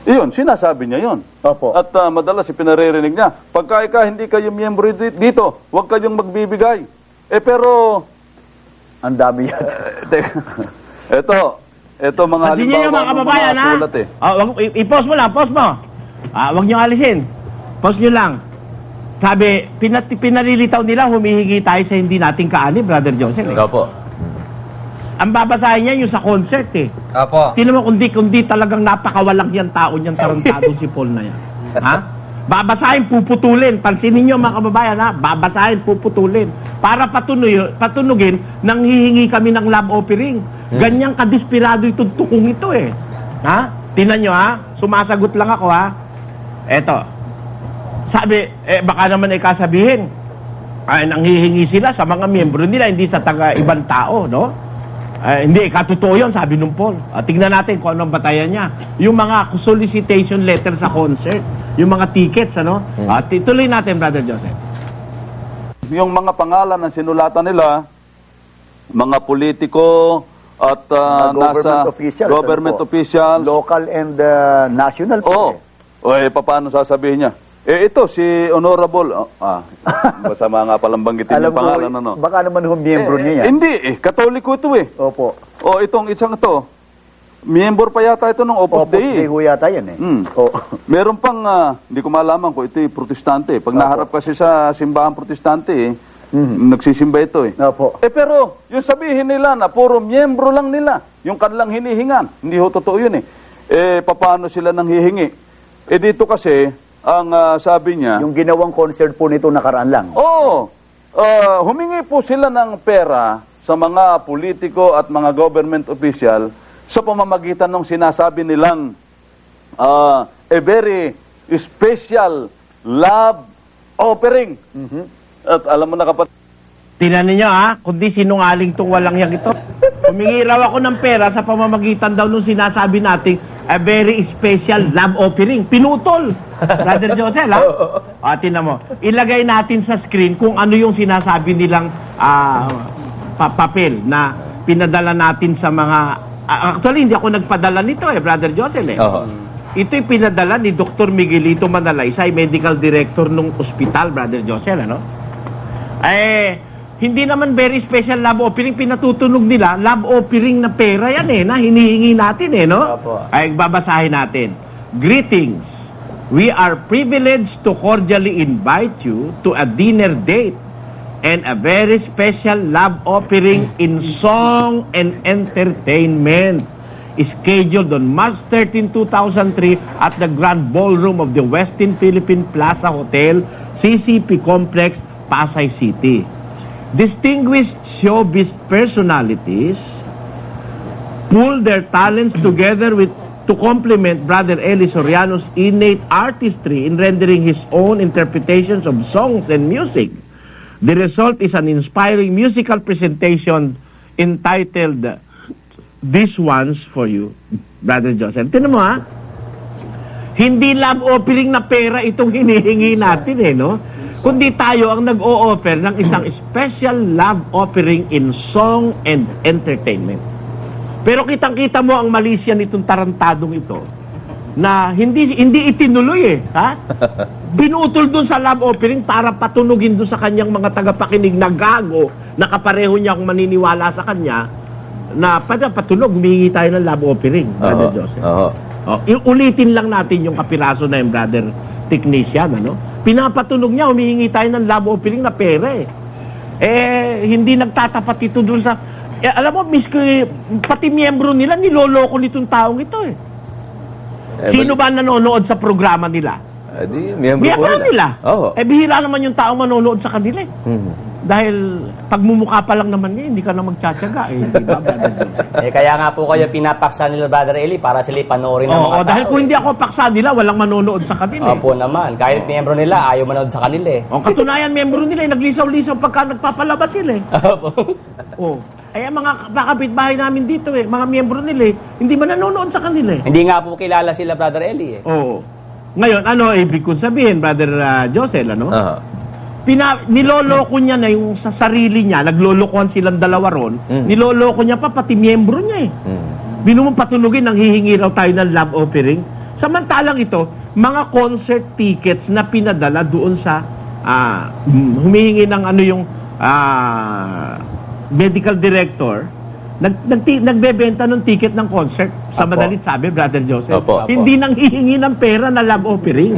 Iyon, sinasabi niya yun. Opo. At madalas ipinaririnig niya, pagka hindi kayo miyembro dito, huwag kayong magbibigay. Pero, ang dami yan. Ito mga halimbawa mga kababayan, mga sulat i-post mo lang, post mo. Huwag nyo alisin. Post nyo lang. Sabi, pinalilitaw nila, humihingi tayo sa hindi nating kaanib, Brother Joseph. Opo. Ang babasahin niya yung sa concert Opo. Tingnan mo kundi talagang napakawalang yan tao niyang tarantado si Paul na yan. Babasahin, puputulin. Pansinin niyo mga kababayan babasahin, puputulin. Para patunugin, nang hihingi kami ng love offering. Ganyang kadispirado itong tukong ito Tingnan niyo sumasagot lang ako Eto. Sabi, baka naman kasabihin, nang hihingi sila sa mga miyembro nila, hindi sa ibang tao, no? Hindi, katotoo yun, sabi nung Paul. Tingnan natin kung anong batayan niya. Yung mga solicitation letter sa concert, yung mga tickets, Tuloy natin, Brother Joseph. Yung mga pangalan na sinulatan nila, mga politiko at nasa government officials. Local and national po. Oo. O paano sasabihin niya? Ito si Honorable, masama nga palang banggitin yung pangalan. Baka naman miyembro niya yan. Hindi Katoliko ito Opo. Itong isang ito, miyembro pa yata ito ng Opus Dei. Opus Dei ho yata yan Meron pang, hindi ko malaman kung ito protestante. Pag naharap kasi sa simbahan protestante, nagsisimba ito Opo. Pero, yung sabihin nila na puro miyembro lang nila, yung kanilang hinihingan, hindi ho totoo yun paano sila nang hihingi? Dito kasi, ang sabi niya... Yung ginawang concert po nito nakaraan lang. Humingi po sila ng pera sa mga politiko at mga government official sa pamamagitan ng sinasabi nilang a very special love offering. At alam mo na kapatid, Tinan ninyo kundi sinungaling tong walang yang ito. Humingi raw ako ng pera sa pamamagitan daw nung sinasabi natin a very special love offering. Pinutol. Brother Josel, tinan mo. Ilagay natin sa screen kung ano yung sinasabi nilang papel na pinadala natin sa mga... actually, hindi ako nagpadala nito Brother Josel Ito'y pinadala ni Dr. Miguelito Manalaysay, medical director ng ospital, Brother Josel, hindi naman very special love offering, pinatutunog nila, love offering na pera yan na hinihingi natin Ay, babasahin natin. Greetings. We are privileged to cordially invite you to a dinner date and a very special love offering in song and entertainment scheduled on March 13, 2003 at the Grand Ballroom of the Westin Philippine Plaza Hotel, CCP Complex, Pasay City. Distinguished showbiz personalities pool their talents together to complement Brother Eli Soriano's innate artistry in rendering his own interpretations of songs and music. The result is an inspiring musical presentation entitled This One's For You, Brother Joseph. Tinan mo hindi love offering na pera itong hinihingi natin kundi tayo ang nag-o-offer ng isang special love offering in song and entertainment. Pero kitang-kita mo ang malisya nitong tarantadong ito na hindi itinuloy Binutol dun sa love offering para patunugin dun sa kanyang mga tagapakinig na gago na kapareho niya kung maniniwala sa kanya na patunog, humingi tayo ng love offering, Brother Joseph. Ulitin lang natin yung kapiraso na yung Brother Technician, pinapatunog niya, humihingi tayo ng love offering na pera hindi nagtatapat ito dun sa... alam mo, pati miyembro nila, niloloko nitong taong ito Sino ba nanonood sa programa nila? Miyembro nila. Bihira naman yung taong manonood sa kanila Dahil pagmumukha pa lang naman hindi ka na magtsatsaga diba, kaya nga po kayo pinapaksa nila, Brother Eli, para sila panoorin ng mga tao. Dahil kung hindi ako paksa nila, walang manonood sa kanila Opo naman. Kahit miyembro nila, ayaw manood sa kanila katunayan, miyembro nila, naglisaw-lisaw pagka nagpapalabas sila Opo. Mga kapitbahay namin dito mga miyembro nila hindi man nanonood sa kanila Hindi nga po kilala sila, Brother Eli Ngayon, ano ibig kong sabihin, Brother Josel, niloloko niya na yung sa sarili niya, naglolokohan silang dalawa ron, niloloko niya pa pati miyembro niya Binumong patunugin nang hihingi raw tayo ng love offering. Samantalang ito, mga concert tickets na pinadala doon sa humihingi ng medical director, nagbebenta ng ticket ng concert sa madalit sabi, Brother Joseph. Hindi nang hihingi ng pera na love offering.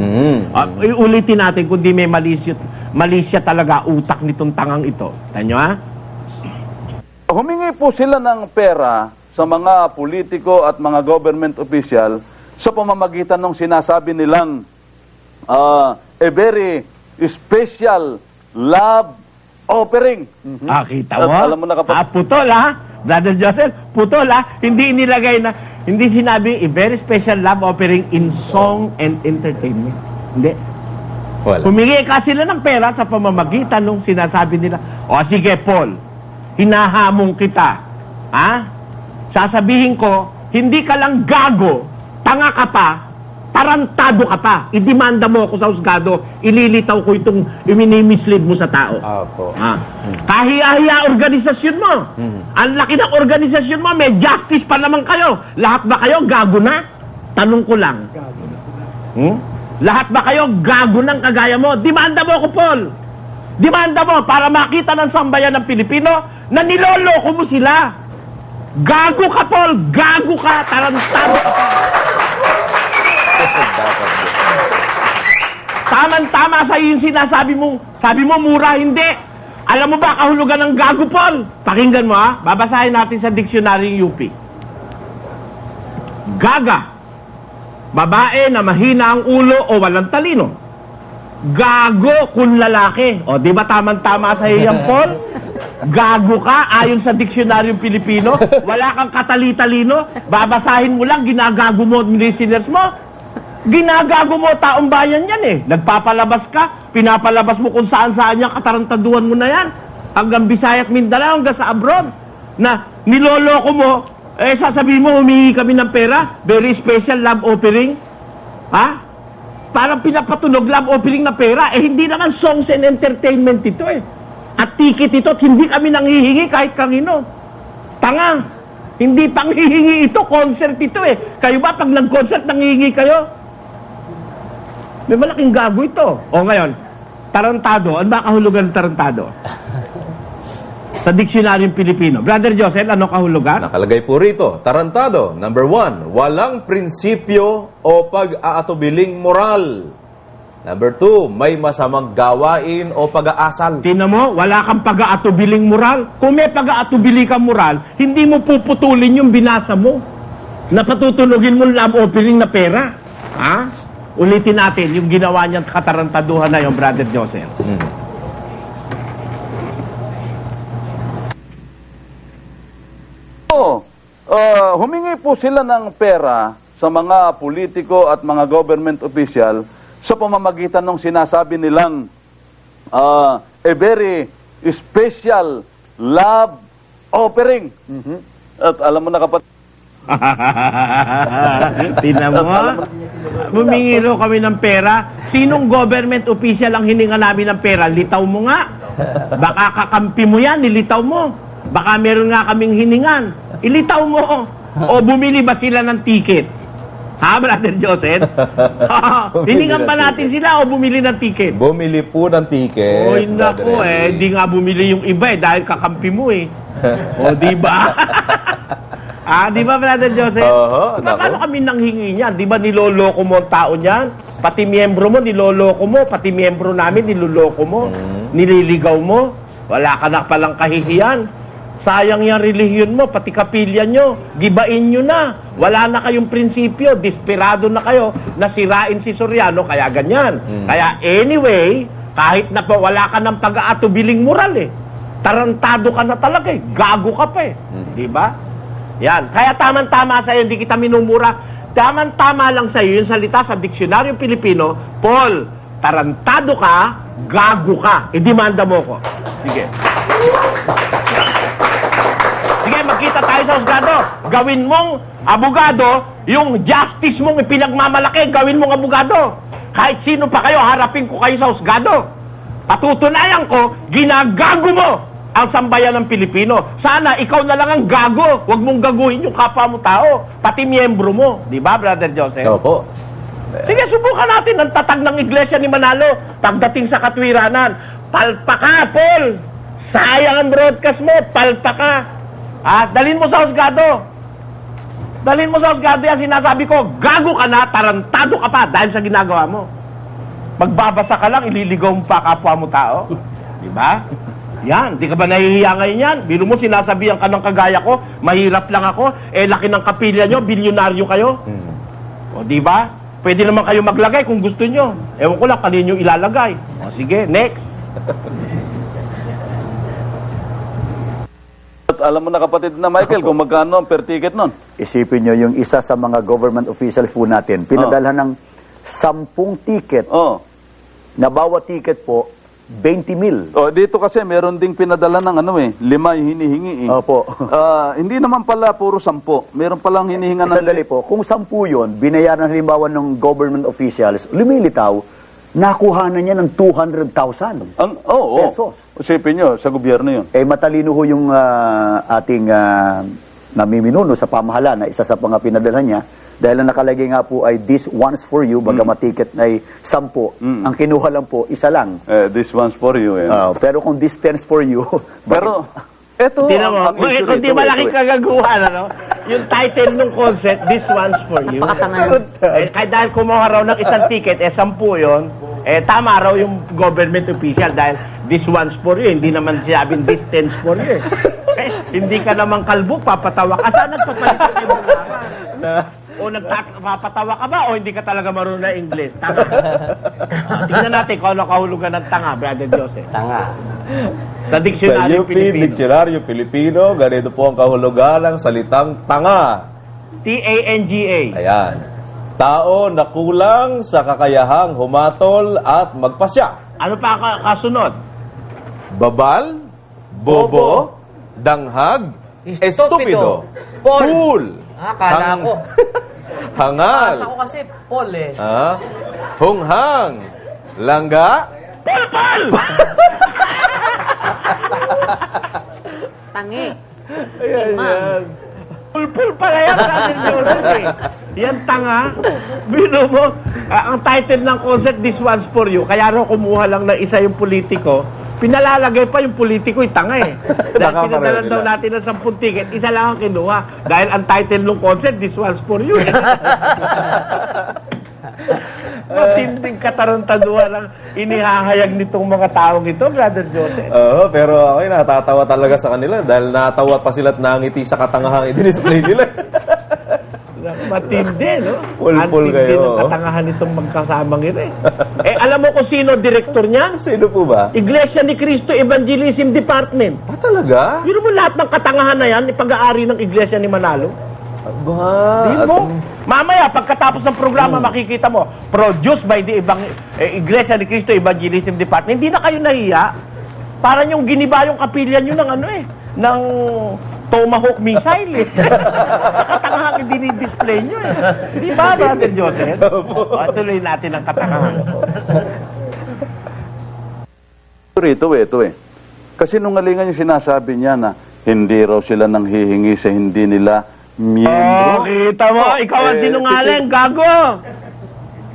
Ulitin natin kung di may malisya talaga utak nitong tangang ito. Tanyo humingi po sila ng pera sa mga politiko at mga government official sa pamamagitan ng sinasabi nilang a very special love offering. Kita mo? Alam mo na putol Brother Joseph, putol hindi inilagay na, hindi sinabi a very special love offering in song and entertainment. Hindi. Humingi ka sila ng pera sa pamamagitan nung sinasabi nila, sige Paul, hinahamon kita. Sasabihin ko, hindi ka lang gago, tanga ka pa, tarantado ka pa. I-demanda mo ako sa husgado, ililitaw ko itong mislead mo sa tao. Kahiya-hiya organisasyon mo. Ang laki ng organisasyon mo, may justice pa naman kayo. Lahat ba kayo gago na? Tanong ko lang. Lahat ba kayo gago ng kagaya mo? Demanda mo ako, Paul. Demanda mo para makita ng sambayan ng Pilipino na niloloko mo sila. Gago ka, Paul. Gago ka. Tarantado ka pa. Tama-tama sa yung sinasabi mo. Sabi mo, mura, hindi. Alam mo ba kahulugan ng gago, Paul? Pakinggan mo, ha? Babasahin natin sa dictionary UP. Gaga. Babae na mahina ang ulo o walang talino. Gago kung lalaki. O, di ba tamang-tama sa iyan, Paul? Gago ka, ayon sa diksyonaryo Pilipino. Wala kang katali-talino. Babasahin mo lang, ginagago mo listeners mo. Ginagago mo taong bayan yan eh. Nagpapalabas ka, pinapalabas mo kung saan-saan yan, katarantaduhan mo na yan. Hanggang Bisaya at Mindanao, hanggang sa abroad. Na niloloko mo, sasabihin mo, humingi kami ng pera, very special love offering. Ha? Parang pinapatunog love offering na pera. Hindi naman songs and entertainment ito eh. At ticket ito, at hindi kami nanghihingi kahit kanino. Tanga. Hindi panghihingi ito, concert ito eh. Kayo ba, pag nag-concert, nanghihingi kayo? May malaking gago ito. O ngayon, tarantado. Ano ba kahulugan ng tarantado? Sa diksyonaryo Pilipino. Brother Joseph, ano kahulugan? Nakalagay po rito, tarantado. Number 1, walang prinsipyo o pag-aatubiling moral. Number 2, may masamang gawain o pag-aasal. Tingnan mo, wala kang pag-aatubiling moral. Kung may pag-aatubili kang moral, hindi mo puputulin yung binasa mo. Napatutulogin mo love offering na pera. Ha? Ulitin natin yung ginawa niyang katarantaduhan na yung Brother Joseph. Humingi po sila ng pera sa mga politiko at mga government official sa pamamagitan ng sinasabi nilang a very special love offering. At alam mo na kapatid, Tingnan mo, humingi raw kami ng pera. Sinong government official ang hininga namin ng pera? Litaw mo nga. Baka kakampi mo yan, ilitaw mo. Baka meron nga kaming hiningan. Ilitaw mo. O bumili ba sila ng ticket? Ha, Brother Joseph? Hiningan ba natin sila o bumili ng ticket? Bumili po ng ticket. O, naku hindi nga bumili yung iba dahil kakampi mo O, di ba? Di ba, Brother Joseph? Paano kami nanghingi niyan? Di ba niloloko mo ang tao niyan? Pati miyembro mo, niloloko mo. Pati miyembro namin, niloloko mo. Nililigaw mo. Wala ka na palang kahihiyan. Sayang yung relihiyon mo, pati kapilya nyo. Gibain nyo na. Wala na kayong prinsipyo. Desperado na kayo na sirain si Soriano, kaya ganyan. Kaya anyway, kahit na po wala ka ng pag-aatubiling moral tarantado ka na talaga gago ka pa Di ba? Yan. Kaya tamang-tama sa'yo, hindi kita minumura. Tamang-tama lang sa'yo yung salita sa diksyonaryo Pilipino, Paul, tarantado ka, gago ka. I-demanda mo ko. Sige. Sige, magkita tayo sa husgado. Gawin mong abogado, yung justice mong ipinagmamalaki, gawin mong abogado. Kahit sino pa kayo, harapin ko kayo sa husgado. Patutunayan ko, ginagago mo ang sambayan ng Pilipino. Sana ikaw na lang ang gago. Huwag mong gaguhin yung kapwa mo tao. Pati miyembro mo. Di ba, Brother Joseph? Opo. Sige, subukan natin ang tatag ng Iglesia ni Manalo pagdating sa katwiranan. Palpa ka, Paul. Sayang ang broadcast mo. Palpa ka. Dalhin mo sa husgado. Dalhin mo sa husgado yan. Sinasabi ko, gago ka na, tarantado ka pa dahil sa ginagawa mo. Magbabasa ka lang, ililigaw mo pa kapwa mo tao. Di ba? Yan, di ka ba nahihiya ngayon yan? Biro mo, sinasabihan ka ng kagaya ko, mahirap lang ako, laki ng kapilya nyo, bilyonaryo kayo. O, di ba? Pwede naman kayo maglagay kung gusto nyo. Ewan ko lang, kanino ilalagay. O, sige, next. at alam mo na kapatid na Michael kung magkano ang per ticket nun? Isipin nyo, yung isa sa mga government officials po natin, pinadalhan ng 10 ticket na bawat ticket po 20,000. Oh, dito kasi meron ding pinadala ng 5 yung hinihingi. Opo. Hindi naman pala puro 10. Meron palang hinihingan ng... Sandali po, kung 10 yun, binayaran halimbawa ng government officials, lumilitaw, nakuha na niya ng 200,000 pesos. Isipin nyo, sa gobyerno yun. Matalino ho yung ating namiminuno sa pamahalaan na isa sa mga pinadala niya. Dahil ang nakalagay nga po ay this one's for you, bagamat ticket ay 10. Ang kinuha lang po, isa lang. This one's for you. Pero kung this stands for you... Pero, eto... Tingnan mo, kundi malaking kagaguhan, ano? Yung title ng concert, this one's for you. Napakatanga. Kahit dahil kumuha raw ng isang ticket, 10 yun, tama raw yung government official dahil this one's for you. Hindi naman sinabing this stands for you. Hindi ka naman kalbo, papatawa ka. Saan nagpapalit ka yung o nagpapatawa ka ba o hindi ka talaga marunong na English? Tanga. Tingnan natin kung ano kahulugan ng tanga, Brother Joseph. Tanga. Sa Diksyonaryo Pilipino. Diksyonaryo Pilipino, ganito po ang kahulugan ng salitang tanga. T-A-N-G-A. Ayan. Tao na kulang sa kakayahang humatol at magpasya. Ano pa kasunod? Babal, bobo, danghag, estupido, fool, Kala ko. hangal, Kasa ko kasi Paul eh. hunghang, langga, Pulpul! Tangi. Ayan. Pulpul pala yan, Brother Joseph eh. Yan tanga. Bino mo, ang title ng concert, this one's for you. Kaya raw kumuha lang ng isa yung politiko. Pinalalagay pa yung politiko yung tanga eh. Dahil pinadalan daw natin ng 10 ticket, isa lang ang kinuha. Dahil ang title ng concert, this one's for you. Matinding katarantaduhan ang inihahayag nitong mga taong ito, Brother Joseph. Pero ako natatawa talaga sa kanila dahil natawa pa sila at nangiti sa katangahang i-display nila. Matindi, no? Pulpul Antindi kayo. ng katangahan nitong magkasamang ito eh. Alam mo kung sino direktor niyan? Sino po ba? Iglesia ni Cristo Evangelism Department. Talaga? Yun mo lahat ng katangahan na yan, ipag-aari ng Iglesia ni Manalo. Di mo? Mamaya, pagkatapos ng programa, makikita mo, produced by the Iglesia ni Cristo Evangelism Department. Hindi na kayo nahiya. Parang yung giniba yung kapilya nyo ng ng Tomahawk missile eh. Katangahan yung dinidisplay nyo eh. Di ba, Brother Joseph? Tuloy natin ang katangahan. Ito eh. Kasi nungalingan yung sinasabi niya na hindi raw sila nang hihingi sa hindi nila miyembro. Kita mo, ikaw ang sinungaling, gago!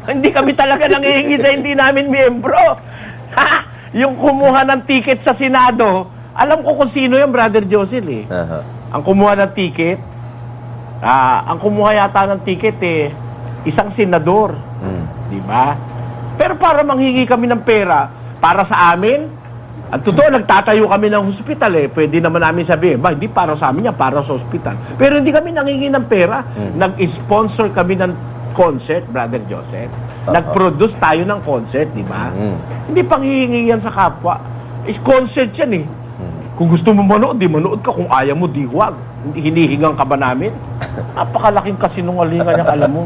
Hindi kami talaga nanghihingi sa hindi namin miyembro. Yung kumuha ng ticket sa Senado, alam ko kung sino yung Brother Joseph eh. Ang kumuha ng ticket, ang kumuha yata ng ticket isang senador. Di ba? Pero para manghingi kami ng pera, para sa amin, ang totoo, nagtatayo kami ng hospital eh. Pwede naman namin sabihin, hindi para sa amin yan, para sa hospital. Pero hindi kami nanghingi ng pera. Nag-sponsor kami ng concert, Brother Joseph. Nag-produce tayo ng concert, di ba? Hindi panghihingi yan sa kapwa. Concert yan eh. Kung gusto mo manood, di manood ka. Kung ayaw mo, di huwag. Hinihingan ka ba namin? Napakalaking kasinungalingan yung alam mo.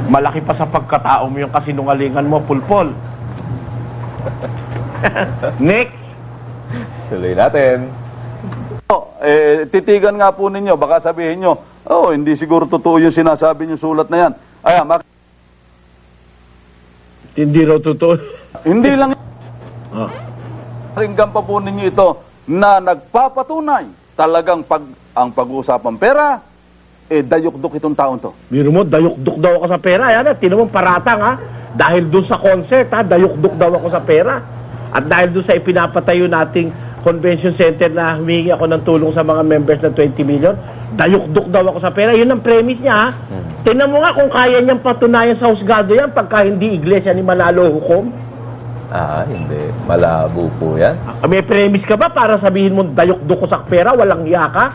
Malaki pa sa pagkatao mo yung kasinungalingan mo, Pulpol. Next. Tuloy natin. Titigan nga po ninyo, baka sabihin nyo, hindi siguro totoo yung sinasabi yung sulat na yan. Hindi raw totoo. Hindi lang. Ringgan pa po ninyo ito na nagpapatunay talagang ang pag-uusapang pera, dayok-dok itong taon to. Biro mo, dayok-dok daw ako sa pera. Yan, tinan mo paratang ha. Dahil doon sa concert ha, dayok-dok daw ako sa pera. At dahil doon sa ipinapatayo nating convention center na humingi ako ng tulong sa mga members na 20 million, dayok-dok daw ako sa pera. Yun ang premise niya ha. Tingnan mo nga kung kaya niyang patunayan sa husgado yan pagka hindi Iglesia ni Manalo hukom. Hindi. Malabo po yan. May premise ka ba para sabihin mo dayok-dok ko sa pera, walang iya ka?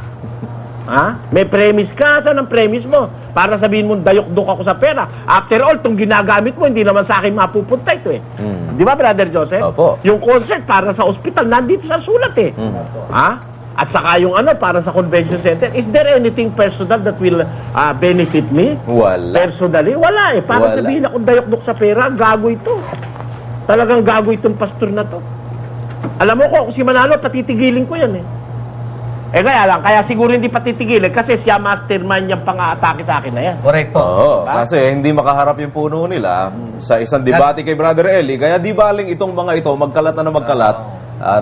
May premise ka? Saan ang premise mo? Para sabihin mo dayok-dok ako sa pera. After all, itong ginagamit mo, hindi naman sa akin mapupunta ito eh. Di ba, Brother Joseph? Opo. Yung concert para sa ospital, nandito sa sulat eh. At saka yung para sa convention center, is there anything personal that will benefit me? Wala. Personally? Wala eh. Para Wala. sabihin ako dayok-dok sa pera, gago ito. Talagang gago itong pastor na to. Alam mo ko, si Manalo, patitigilin ko yan eh. Kaya lang, kaya siguro hindi patitigilin kasi siya mastermind niyang pang-aatake sa akin na yan. Correct po. Oo, kasi hindi makaharap yung puno nila sa isang debate kay Brother Eli. Kaya di baling itong mga ito, magkalat na magkalat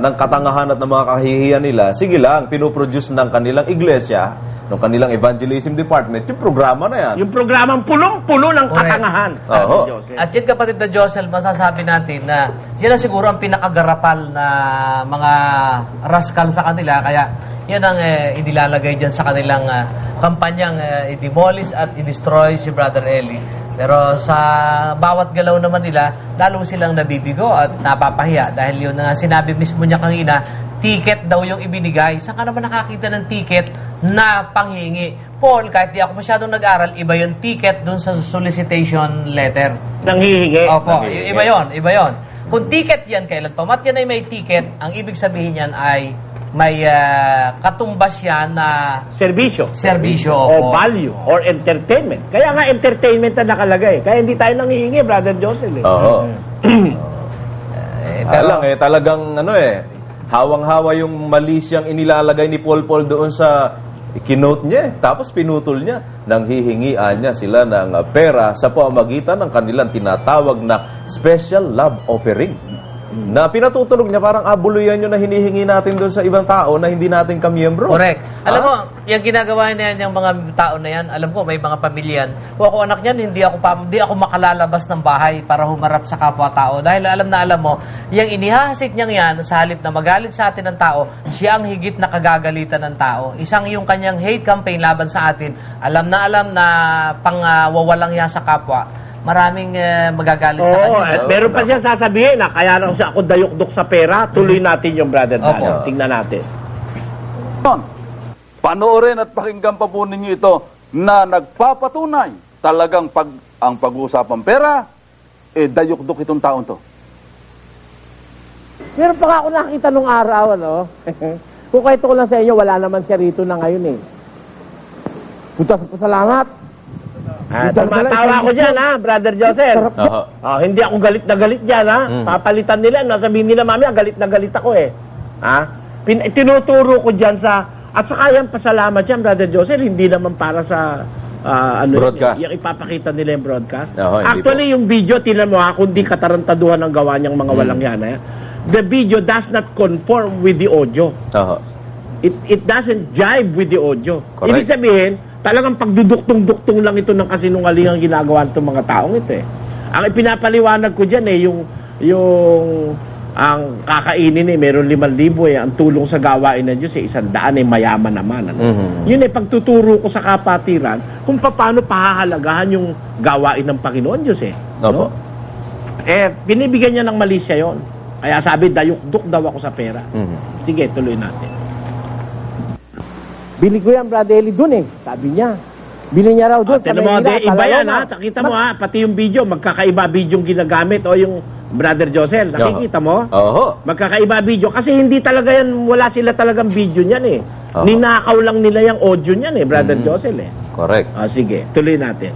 ng katangahan at ng mga kahihiyan nila. Sige lang, pinoproduce ng kanilang iglesia, ng kanilang evangelism department, yung programa na yan. Yung programang pulong-pulo ng Correct. katangahan. Oo. At yun, kapatid na Josel, masasabi natin na sila siguro ang pinakagarapal na mga rascal sa kanila. Kaya yan ang inilalagay dyan sa kanilang kampanyang i-demolish at i-destroy si Brother Eli. Pero sa bawat galaw naman nila, lalo silang nabibigo at napapahiya. Dahil yun nga sinabi mismo niya kanina, ticket daw yung ibinigay. Saan ka naman nakakita ng ticket na panghingi? Paul, kahit di ako masyadong nag-aral, iba yung ticket dun sa solicitation letter. Nang hihingi. Opo, iba yon. Kung ticket yan, kailan pa mat yan ay may ticket, ang ibig sabihin yan ay may katumbas yan na Serbisyo. opo. O value or entertainment. Kaya nga entertainment na nakalagay. Kaya hindi tayo nang hihingi, Brother Joseph. Oo. Pero, Talagang hawang-hawa yung mali siyang inilalagay ni Paul doon sa kinote niya. Tapos pinutol niya. Nang hihingian niya sila ng pera sa pamamagitan ng kanilang tinatawag na special love offering. Na pinatutunog niya parang abuluyan yun na hinihingi natin doon sa ibang tao na hindi natin kamiyembro. correct. Alam mo, yung ginagawa na yan, yung mga tao na yan, alam ko, may mga pamilyan. Kung ako anak niyan, hindi ako makalalabas ng bahay para humarap sa kapwa-tao. Dahil alam mo, yung inihahasik niyang yan, sa halip na magalit sa atin ng tao, siya ang higit na kagagalitan ng tao. Isang yung kanyang hate campaign laban sa atin, alam na pang-wawalang hiya sa kapwa. Maraming magagalit sa kanya. At meron pa siya sasabihin na kaya lang siya ako dayok-dok sa pera. Tuloy natin yung Brother Opo. Dano. Tingnan natin. Panoorin at pakinggan pa po ninyo ito na nagpapatunay talagang ang pag-uusapang pera, dayok-dok itong taon to. Meron pa ako nakita nung araw, Kung kahit ko lang sa inyo, wala naman siya rito na ngayon Punta sa pasalamat. Tumatawa ako dyan, Brother Joseph. Hindi ako galit na galit dyan, Papalitan nila, nasabihin nila, mami, galit na galit ako, Tinuturo ko dyan at saka yan, pasalamat yan, Brother Joseph, hindi naman para sa, broadcast. Yung ipapakita nila yung broadcast. Hindi Actually, yung video, tinan mo, kundi katarantaduhan ng gawa niyang mga walang yan, The video does not conform with the audio. It doesn't jive with the audio. Correct. Ibig sabihin, talagang pagduduktong-duktong lang ito ng kasinungalingang ginagawa ng mga taong ito Ang ipinapaliwanag ko dyan yung ang kakainin meron 5,000 ang tulong sa gawain ng Diyos 100 mayaman naman. Yun pagtuturo ko sa kapatiran kung paano pahahalagahan yung gawain ng Panginoon Diyos Opo. Binibigyan niya ng mali siya yun. Kaya sabi, dayok-dok daw ako sa pera. Sige, tuloy natin. Bili ko yan, Brother Eli, dun Sabi niya. Bili niya raw dun. Iba yan, Nakita mo, pati yung video, magkakaiba video yung ginagamit o yung Brother Josel. Nakikita mo? Magkakaiba video. Kasi hindi talaga yan, wala sila talagang video niyan Ninakaw lang nila yung audio niyan Brother Josel Correct. Sige, tuloy natin.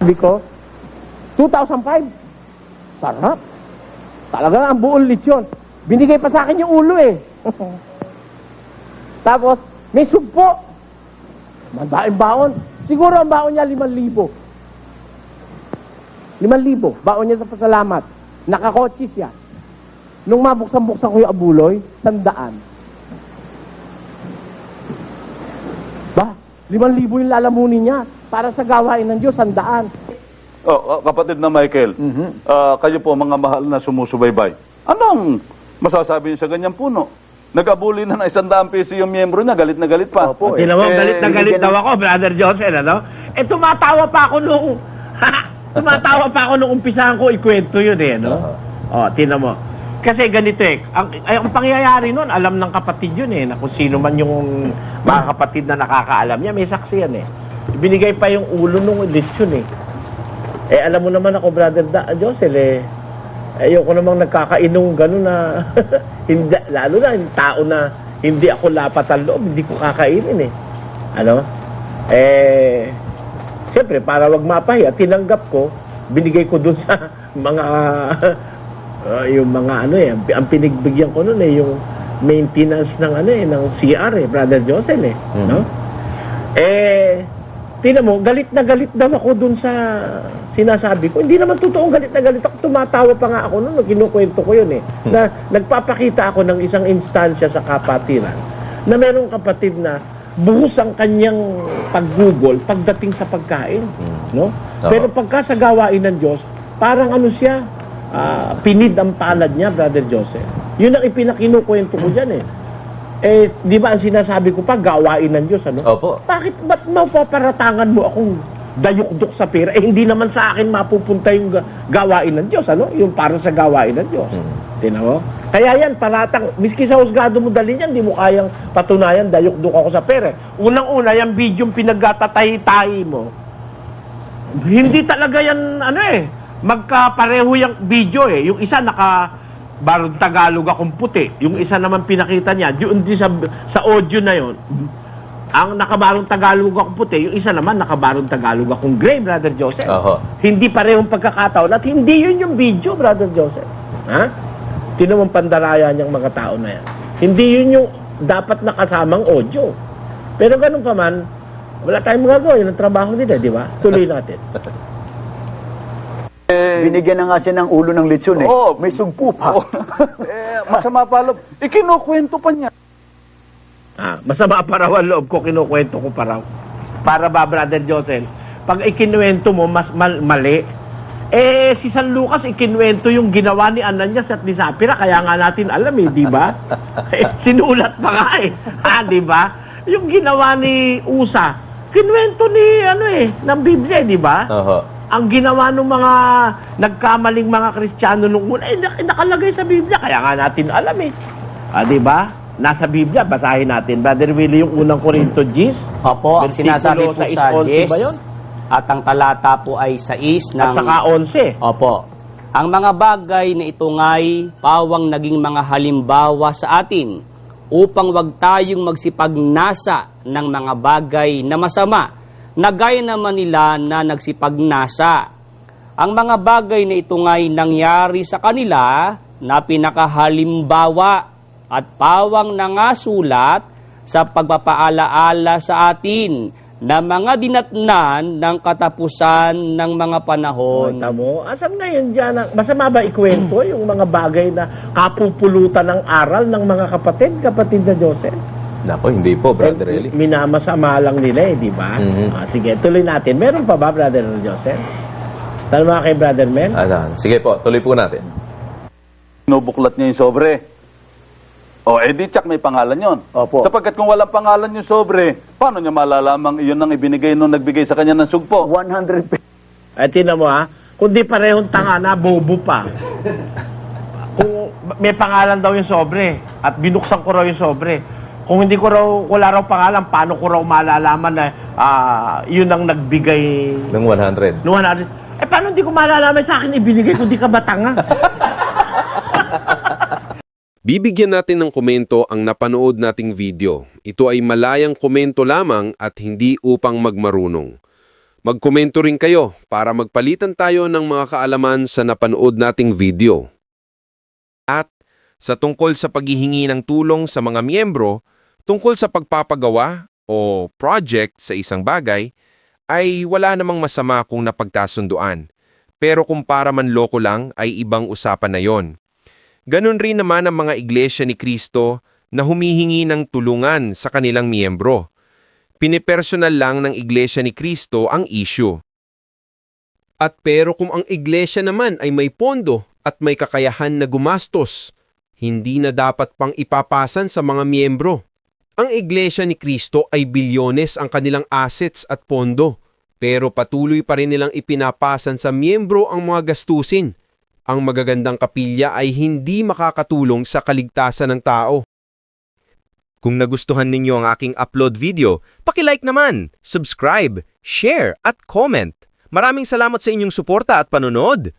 Sabi ko, 2005. Sarap. Talaga ang buong lechon. Binigay pa sa akin yung ulo Tapos, may sugpo. Mandaing baon. Siguro ang baon niya 5,000. 5,000. Baon niya sa pasalamat. Nakakotse siya. Nung mabuksan-buksan ko yung abuloy, 100. Ba? 5,000 yung lalamunin niya. Para sa gawain ng Diyos, 100. Kapatid na Michael, kayo po mga mahal na sumusubaybay. Anong masasabi niyo sa ganyang puno? Nag-abuli na 100 piso yung miyembro niya, galit na galit pa. Galit na galit daw ako, Brother Joseph, tumatawa pa ako nung umpisahan ko ikwento yun tinan mo. Kasi ganito ang pangyayari nun, alam ng kapatid yun na kung sino man yung mga kapatid na nakakaalam niya, may saksi yan Binigay pa yung ulo nung lechon alam mo naman ako, Brother Joseph, ayoko namang nagkakainong gano'n na, hindi, lalo na yung tao na hindi ako lapat ang loob, hindi ko kakainin siyempre, para wag mapahiya, tinanggap ko, binigay ko dun sa mga yung mga ano eh, ang pinigbigyan ko noon yung maintenance ng ng CR Brother Josel no? Tingnan mo, galit na galit daw ako dun sa sinasabi ko. Hindi naman totoong galit na galit ako. Tumatawa pa nga ako noon, kinukwento ko yun na nagpapakita ako ng isang instansya sa kapatiran na merong kapatid na buhos ang kanyang paggugol pagdating sa pagkain, no? Pero pagka sa gawain ng Diyos, parang siya, pinid ang palad niya, Brother Joseph. Yun ang ipinakinukwento ko dyan di ba ang sinasabi ko pa, gawain ng Diyos, Opo. Ba't mapaparatangan mo akong dayukdok sa pera? Hindi naman sa akin mapupunta yung gawain ng Diyos, Yung para sa gawain ng Diyos. Tingnan mo? Kaya yan, paratang, miski sa husgado mo dalhin yan, di mo kayang patunayan, dayukdok ako sa pera. Unang-una, yung bidyong pinagtatay-tayi mo, hindi talaga yan, magkapareho yung video Yung isa barong Tagalog akong puti. Yung isa naman pinakita niya, yun di sa audio na yon. Ang nakabarong Tagalog akong puti, yung isa naman nakabarong Tagalog akong gray, Brother Joseph. Hindi parehong pagkakataon at hindi yun yung video, Brother Joseph. Ha? Tinamang pandaraya niyang mga tao na yan. Hindi yun yung dapat nakasamang audio. Pero ganun pa man, wala tayong magagawa. Yun ang trabaho nila, di ba? Tuloy natin. Binigyan na nga siya ng ulo ng lechon May sugpo pa. Masama pa loob. Ikinukwento pa niya. Masama pa raw ang loob ko, kinukwento ko pa raw. Para ba, Brother Joseph, pag ikinuwento mo, mas mali. Si San Lucas, ikinuwento yung ginawa ni Ananias at ni Sapphira, kaya nga natin alam di ba? Sinulat pa nga di ba? Yung ginawa ni Usa, kinuwento ni, ng Biblia, di ba? Ang ginawa ng mga nagkamaling mga Kristiyano nung una, nakalagay sa Biblia, kaya nga natin alam di ba? Nasa Biblia, basahin natin. Brother Willie, yung unang Korinto 10. Opo, ang sinasabi po sa 10. At ang talata po ay 6 ng... At saka 11. Opo. Ang mga bagay na ito nga'y pawang naging mga halimbawa sa atin upang wag tayong magsipagnasa ng mga bagay na masama na gaya naman nila na nagsipagnasa. Ang mga bagay na ito nga'y nangyari sa kanila na pinakahalimbawa at pawang nangasulat sa pagpapaalaala sa atin na mga dinatnan ng katapusan ng mga panahon. Asam na yun dyan? Masama ba ikwento yung mga bagay na kapupulutan ng aral ng mga kapatid na Joseph? Nako, hindi po, Brother Eli. Minamasama lang nila di ba? Sige, tuloy natin. Meron pa ba, Brother Joseph? Talma kay Brother Men? Sige po, tuloy po natin. Nubuklat niya yung sobre. Di tsak may pangalan yon. Opo. Sapagkat kung walang pangalan yung sobre, paano niya malalamang iyon ang ibinigay nung nagbigay sa kanya ng sugpo? 100 pesos. Tinan mo kung di parehong tanga na, bobo pa. Kung may pangalan daw yung sobre at binuksan ko raw yung sobre, kung hindi ko wala raw pangalan, paano ko raw malalaman na yun ang nagbigay ng 100? Ng 100. Paano hindi ko malalaman sa akin ibinigay kung di ka ba tanga? Bibigyan natin ng komento ang napanood nating video. Ito ay malayang komento lamang at hindi upang magmarunong. Magkomento rin kayo para magpalitan tayo ng mga kaalaman sa napanood nating video. At sa tungkol sa paghihingi ng tulong sa mga miyembro, tungkol sa pagpapagawa o project sa isang bagay, ay wala namang masama kung napagkasunduan. Pero kung para manloko lang ay ibang usapan na yon. Ganon rin naman ang mga iglesia ni Kristo na humihingi ng tulungan sa kanilang miyembro. Pinipersonal lang ng iglesia ni Kristo ang issue. At pero kung ang iglesia naman ay may pondo at may kakayahan na gumastos, hindi na dapat pang ipapasan sa mga miyembro. Ang iglesia ni Kristo ay bilyones ang kanilang assets at pondo, pero patuloy pa rin nilang ipinapasan sa miyembro ang mga gastusin. Ang magagandang kapilya ay hindi makakatulong sa kaligtasan ng tao. Kung nagustuhan ninyo ang aking upload video, paki-like naman, subscribe, share at comment. Maraming salamat sa inyong suporta at panonood.